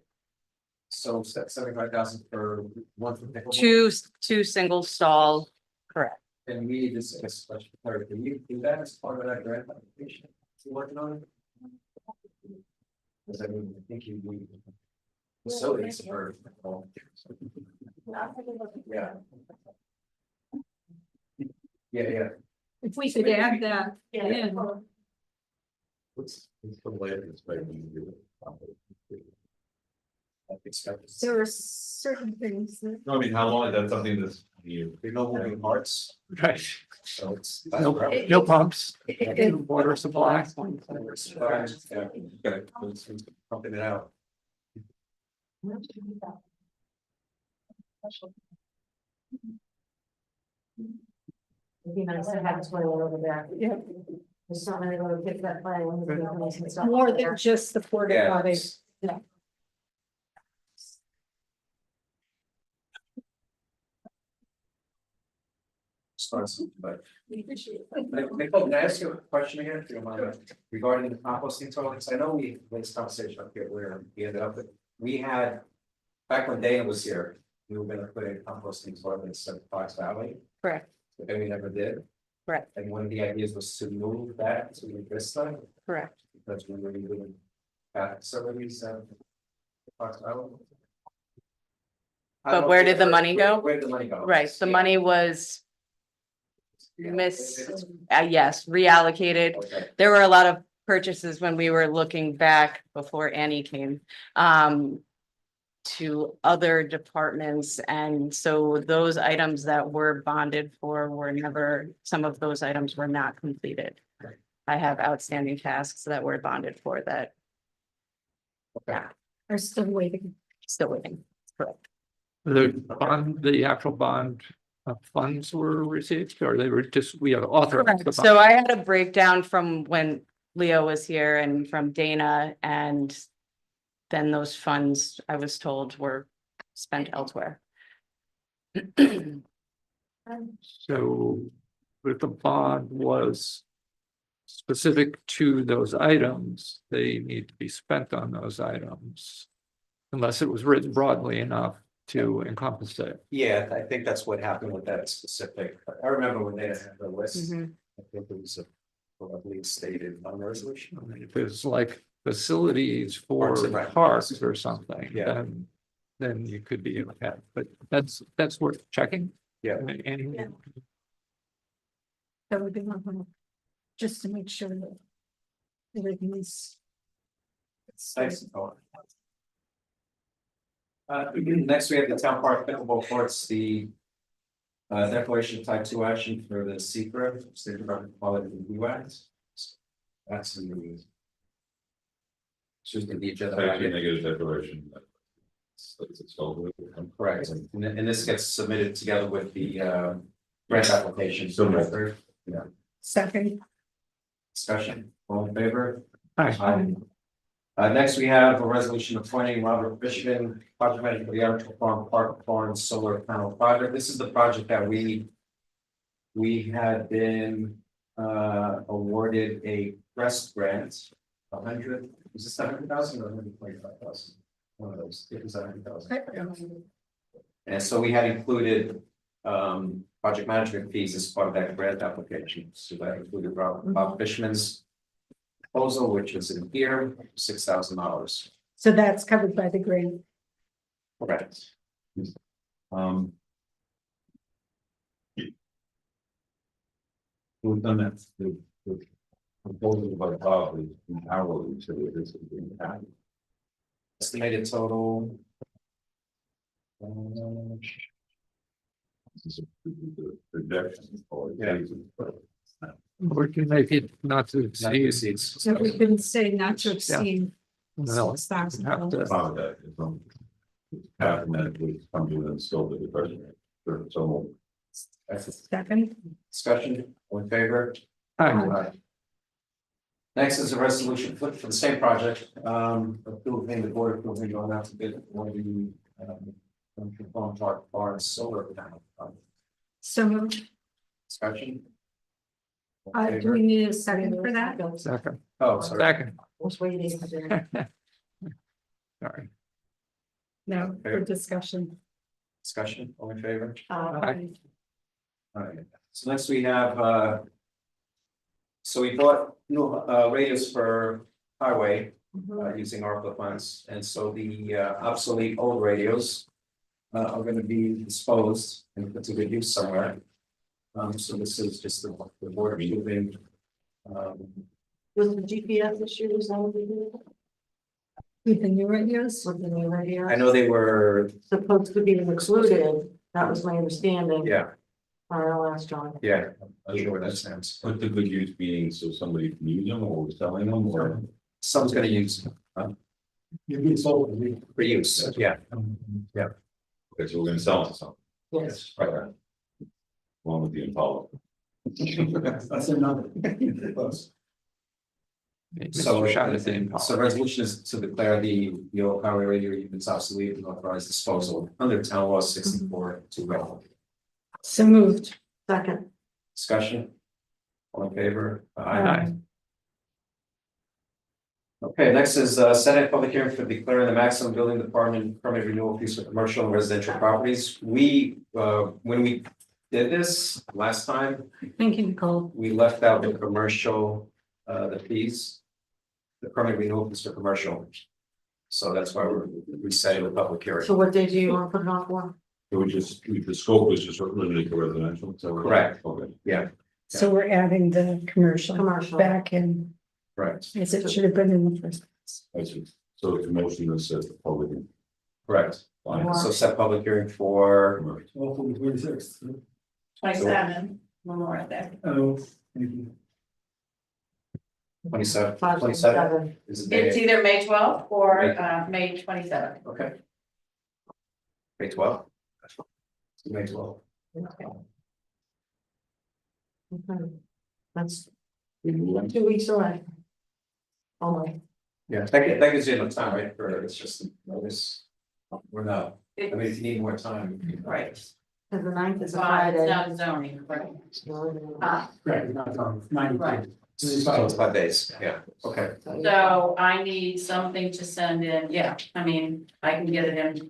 S1: So 75,000 for one for pickleball?
S16: two single stall, correct.
S1: And we just, a special clarity, can you do that as part of that grant application you're working on? Because I mean, I think you need. facilities for. Yeah. Yeah.
S5: If we could add that in.
S4: What's the latest, right, when you do it?
S5: There are certain things that.
S4: No, I mean, how long is that something that's you?
S1: There's no moving parts,
S6: Right.
S1: so it's.
S6: No pumps, water supply.
S1: Pumping it out.
S2: It'd be nice to have a toilet over there.
S5: Yeah.
S2: There's so many little kids that play.
S5: More than just the porta
S1: Yeah.
S5: potty.
S1: Starts, but. Nicole, can I ask you a question again, if you don't mind, regarding the composting toilets? I know we had this conversation up here where we ended up with, we had. Back when Dana was here, we were gonna put in composting toilets at Fox Valley,
S16: Correct,
S1: but then we never did.
S16: correct,
S1: And one of the ideas was to move that to Vista,
S16: correct.
S1: because we were doing that facilities at Fox Valley. I don't
S16: But
S1: know
S16: where
S1: if you
S16: did the
S1: ever-
S16: money go?
S1: Where did the money go?
S16: Right, the
S1: Yeah.
S16: money was
S1: Yeah.
S16: yes, reallocated.
S1: Okay.
S16: There were a lot of purchases when we were looking back before Annie came. To other departments, and so those items that were bonded for were never, some of those items were not completed. I have outstanding tasks that were bonded for that. Yeah,
S5: Are still waiting.
S16: still waiting, correct.
S6: The bond, the actual bond funds were received, or they were just, we had authorized. the
S16: Correct.
S6: bond.
S16: So I had a breakdown from when Leo was here and from Dana, and then those funds, I was told, were spent elsewhere.
S6: So, but the bond was specific to those items, they need to be spent on those items. Unless it was written broadly enough to encompass it.
S1: Yeah, I think that's what happened with that specific, I remember when they had the list,
S16: Mhm.
S1: I think it was a. Probably stated on the resolution.
S6: I mean, if it's like facilities for
S1: Parks and Rec.
S6: parks or something,
S1: Yeah.
S6: then you could be okay, but that's worth checking.
S1: Yeah.
S6: And
S5: That would be one thing. Just to make sure that everything is.
S1: Thanks. Next, we have the town park pickleball courts, the. Declaration type 2 action for the secret, state department quality review act. That's in the. Should be agenda.
S4: Actually, negative declaration. It's over.
S1: Correct, and this gets submitted together with the grant application.
S4: So moved.
S1: Yeah,
S5: Second.
S1: discussion, all in favor?
S6: Aye.
S1: Next, we have a resolution appointing Robert Fishman, project manager for the Archer Farm Park Farm Solar Panel Project. This is the project that we had been awarded a REST grant, 100, is this 100,000 or 125,000? One of those, it was 100,000. And so we had included project management fees as part of that grant application. So that included Bob Fishman's proposal, which is in here, $6,000.
S5: So that's covered by the grant.
S1: Correct.
S4: We've done that, the proposal about Bob is an hourly, so it is.
S1: Estimated total.
S4: This is the projection for.
S1: Yeah.
S6: we can make it not to exceed.
S5: So we can say not to exceed
S6: No,
S5: $6,000.
S6: have to-
S4: About that, it's half and then it would come to the scope of the president. So.
S5: Second.
S1: Discussion, all in favor?
S6: Aye.
S1: Aye. Next is a resolution for the same project, approving the board approving going out to bid for the Farm Park Farm Solar Panel.
S5: So moved.
S1: Discussion. All in
S5: Do
S1: favor?
S5: we need a second for that?
S6: Second.
S1: Oh, sorry.
S6: Second.
S2: Which way it is.
S6: Sorry.
S5: No, for discussion.
S1: Discussion, all in favor?
S6: Aye.
S1: All right, so next we have, so we bought new radios for highway, using ARPA funds, and so the obsolete old radios. Are gonna be disposed and put to good use somewhere. So this is just the board approving.
S2: Was the GPS issue resolved
S5: With the new radios?
S2: with the new radio?
S1: I know they were,
S2: Supposed to be included, that was my understanding.
S1: yeah,
S2: I'll ask John.
S1: yeah, I'm sure where that stands.
S4: But the good use being so somebody can use them or selling them or.
S1: Someone's gonna use
S15: You'd be sold.
S1: for use, yeah.
S4: Okay, so we're gonna sell them to someone.
S2: Yes.
S4: Right. Along with the Impala.
S15: That's another.
S1: So,
S6: Mr. Shot is in.
S1: so resolution is to declare the old highway radio units obsolete and authorize disposal under town law 64 to go.
S5: So moved.
S2: Second.
S1: Discussion? All in favor?
S6: Aye.
S1: Okay, next is set a public hearing for declaring the maximum building department permit renewal fees for commercial and residential properties. We, when we did this last time,
S5: Thank you, Nicole.
S1: we left out the commercial, the fees. The permit renewal fees for commercial. So that's why we're resetting the public hearing.
S2: So what day do you want to put it on for?
S4: So the scope was just limited to residential, so.
S1: Correct.
S4: Okay.
S1: Yeah,
S5: So we're adding the commercial
S2: Commercial.
S5: back in,
S1: right,
S5: as it should have been in the first place.
S4: I see. So the motion is set the public.
S1: correct.
S4: Fine.
S1: So set public hearing for,
S15: Well, for the 26th.
S7: 27, Memorial Day.
S15: Oh, thank you.
S1: 27.
S2: 5/27.
S1: Is the day.
S7: either May 12th or
S1: May-
S7: May 27th.
S1: Okay. May 12. May 12.
S2: Okay. That's 2 weeks away. Only.
S1: Yeah, that gives you enough time, right, for, it's just notice. We're not, I mean, if you need more time.
S7: Right.
S2: Because the 9th is a Friday.
S7: zoning, right?
S15: Right, it's not done. 90
S7: Right.
S15: days.
S1: So it's 5 days, yeah, okay.
S7: So I need something to send in, yeah, I mean, I can get it in.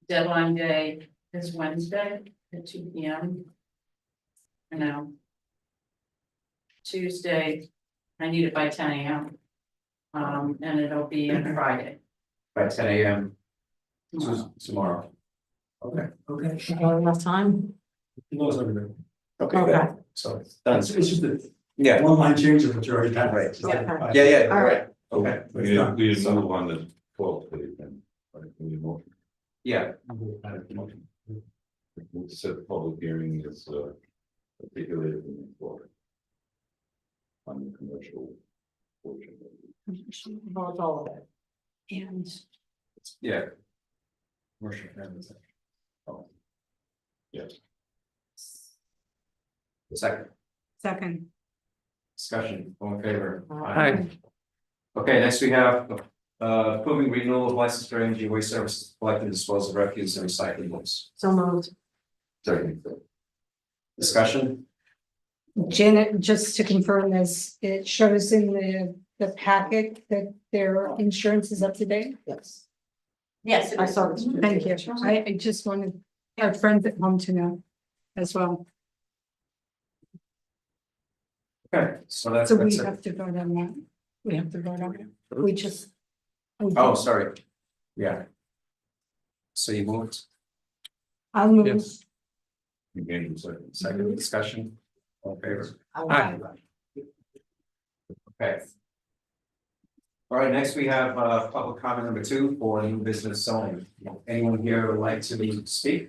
S7: Deadline day is Wednesday at 2 p.m. I know. Tuesday, I need it by 10 a.m. And it'll be in Friday.
S1: By 10 a.m. Tomorrow. Okay,
S15: Okay.
S2: Enough time?
S15: Close everything.
S1: okay,
S2: Okay.
S1: good. So it's done.
S15: It's just a
S1: Yeah,
S15: one line change of what you already had.
S1: Right.
S2: Yeah.
S1: yeah,
S2: All right.
S1: okay,
S4: We need to move on to 12th, please, then. Right, we need a motion.
S1: yeah,
S4: We'll set the public hearing is articulated in the floor. On the commercial portion.
S2: Well, it's all of it.
S5: And
S1: yeah. Commercial families.
S4: Oh. Yes.
S1: Second,
S5: second.
S1: discussion, all in favor?
S6: Aye.
S1: Okay, next we have approving renewal of license for energy waste services, collecting and disposal of refuse and recyclables.
S2: So moved.
S1: Second. Discussion,
S5: Janet, just to confirm this, it shows in the packet that their insurance is up to date.
S2: Yes.
S7: Yes.
S2: I saw this.
S5: Thank you. I just wanted our friends at home to know as well.
S1: okay, so that's.
S5: So we
S1: that's it.
S5: have to vote on that. We have to vote on it. We just.
S1: Oh, sorry, yeah. So you moved,
S5: I'll move.
S6: Yes.
S4: You gave the second.
S1: second discussion, all in favor?
S6: Aye.
S1: Okay. All right, next we have public comment number 2 for new business zoning. Anyone here would like to speak?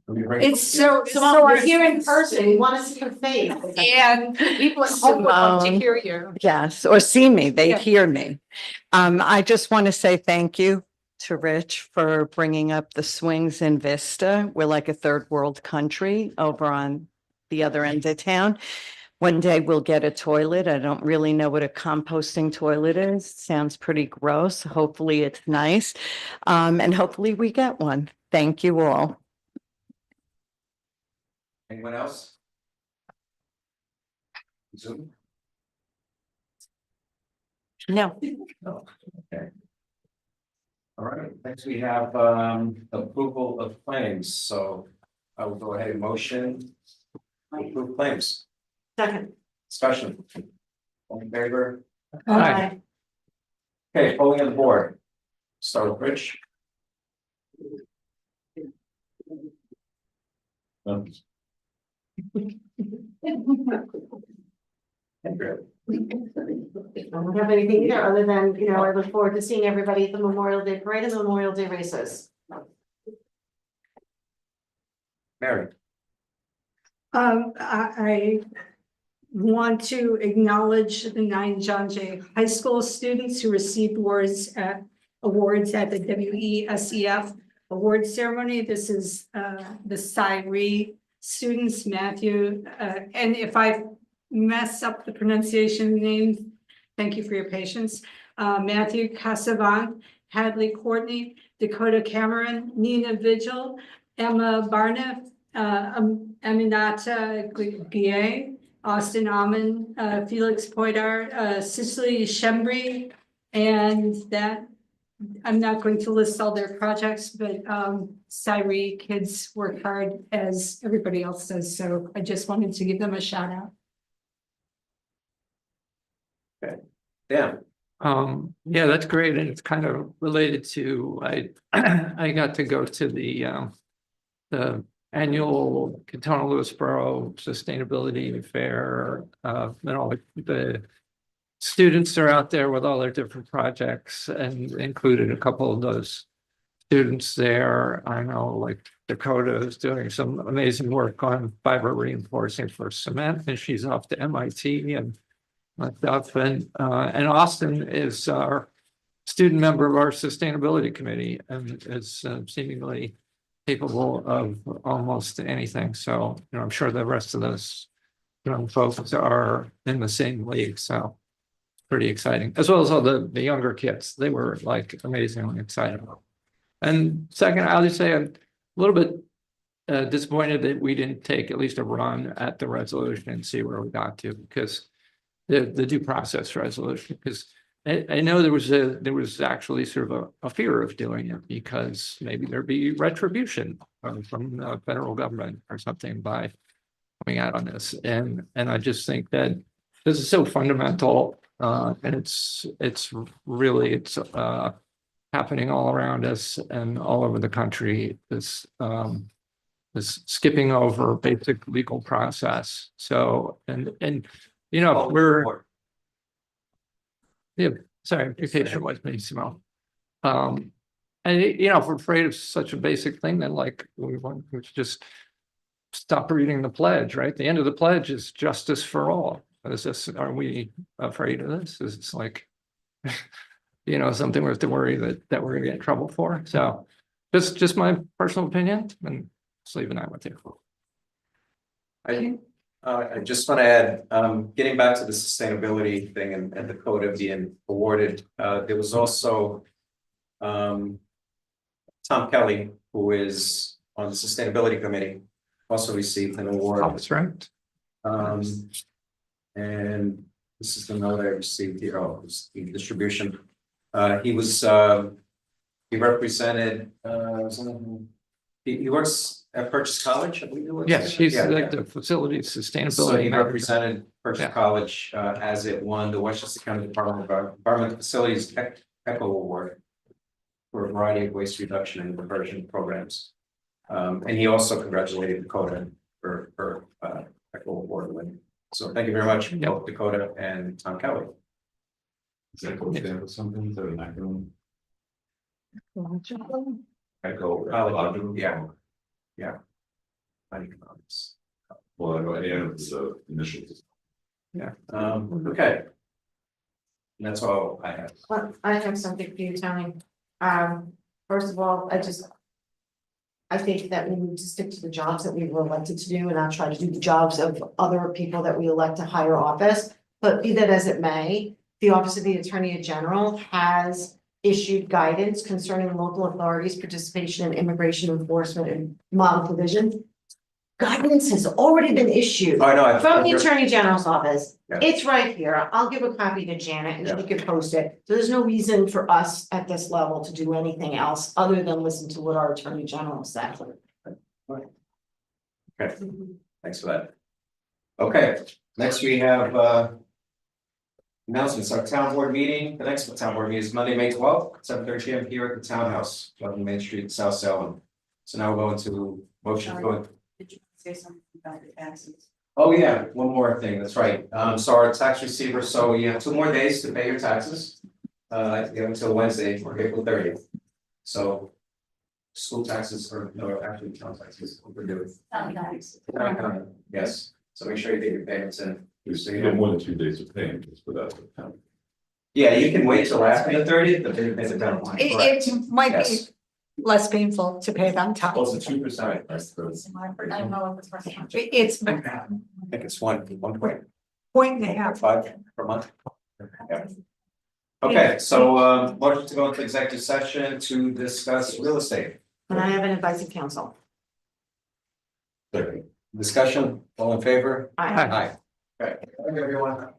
S5: It's so
S2: we're here in person, we want to see your face.
S5: And people at home would love to hear you.
S9: Yes, or see me, they
S5: Yeah.
S9: hear me. I just want to say thank you to Rich for bringing up the swings in Vista. We're like a third world country over on the other end of town. One day we'll get a toilet. I don't really know what a composting toilet is. Sounds pretty gross. Hopefully it's nice. And hopefully we get one. Thank you all.
S1: Anyone else? Zoom?
S9: No.
S1: No, okay. All right, next we have approval of claims, so I will go ahead and motion. to Approve claims,
S2: Second.
S1: discussion. All in favor?
S2: Aye.
S1: Okay, polling of the board. Start with Rich. Andrew.
S2: I don't have anything either, other than, you know, I look forward to seeing everybody at the Memorial Day Parade and the Memorial Day races.
S1: Mary.
S5: I want to acknowledge the 9 John Jay High School students who received awards at the WESEF award ceremony. This is the Cyree students, Matthew, and if I mess up the pronunciation names, thank you for your patience. Matthew Casavan, Hadley Courtney, Dakota Cameron, Nina Vigil, Emma Barneff, Aminata Guillet, Austin Almond, Felix Poydar, Cicely Shembri, and that I'm not going to list all their projects, but Cyree kids work hard as everybody else does. So I just wanted to give them a shout out.
S1: Yeah.
S6: Yeah, that's great, and it's kind of related to, I got to go to the annual Katona Lewisboro Sustainability Fair, and all the students are out there with all their different projects, and included a couple of those students there. I know like Dakota is doing some amazing work on fiber reinforcing for cement, and she's off to MIT and stuff. And Austin is our student member of our sustainability committee and is seemingly capable of almost anything. So, you know, I'm sure the rest of those young folks are in the same league. So pretty exciting, as well as all the younger kids. They were like amazingly excited. And second, I'll just say I'm a little bit disappointed that we didn't take at least a run at the resolution and see where we got to, because the due process resolution, because I know there was actually sort of a fear of doing it because maybe there'd be retribution from the federal government or something by coming out on this. And I just think that this is so fundamental, and it's really happening all around us and all over the country. This skipping over basic legal process. So and you know, yeah, sorry, your patient was me, Simone. And you know, if we're afraid of such a basic thing, then like we want to just stop reading the pledge, right? The end of the pledge is justice for all. Are we afraid of this? Is it's like, you know, something we have to worry that we're gonna get in trouble for? So just my personal opinion, and just leaving that with you.
S1: I just want to add, getting back to the sustainability thing and the quota being awarded, there was also Tom Kelly, who is on the sustainability committee, also received an award.
S6: Oh, that's right.
S1: And this is the note I received here, oh, it was the distribution. He represented, he works at Purchase College, I believe it was.
S6: Yes, he's
S1: Yeah,
S6: like
S1: yeah.
S6: the facility sustainability.
S1: So he
S6: manager.
S1: represented Purchase
S6: Yeah.
S1: College as it won the Westchester County Department of Environmental Facilities ECHO Award for a variety of waste reduction and diversion programs. And he also congratulated Dakota for ECHO Award win. So thank you very much, both Dakota and Tom Kelly.
S4: Is that goes down to something, is that an acronym? Echo.
S1: Yeah. Yeah. Economics.
S4: Well, yeah, it's initials.
S1: Yeah, okay. And that's all I have.
S2: Well, I have something for you, Tony. First of all, I think that we need to stick to the jobs that we were elected to do and not try to do the jobs of other people that we elect to higher office. But be that as it may, the Office of the Attorney General has issued guidance concerning local authorities' participation in immigration enforcement and model provision. guidance has already been issued
S1: Oh, no.
S2: from the Attorney General's office.
S1: Yeah.
S2: It's right here. I'll give a copy to Janet and she can post it. So there's no reason for us at this level to do anything else other than listen to what our Attorney General said.
S1: Okay, thanks for that. Okay, next we have announcements, our town board meeting, the next town board meeting is Monday, May 12th, 7:30 PM here at the Townhouse, 11 Main Street, South Salem. So now we're going to motion going.
S2: Did you say something about the taxes?
S1: Oh, yeah, one more thing, that's right. So our tax receiver, so you have 2 more days to pay your taxes. You have until Wednesday or April 30th. So school taxes or no, actually town taxes, what we're doing. Yes, so make sure you get your payments in.
S4: You have more than 2 days of payment, just without the penalty.
S1: Yeah, you can wait till after the 30th, but then pay the deadline. Correct.
S5: It might be
S1: Yes.
S5: less painful to pay them time.
S4: Well, it's a 2%.
S5: I don't know if it's It's
S1: I think it's one point
S5: point and a half.
S1: 5 per month. Yeah. Okay, so motion to go into executive session to discuss real estate.
S2: And I have an advice of counsel.
S1: Discussion, all in favor?
S2: Aye.
S1: Aye. Okay, everyone.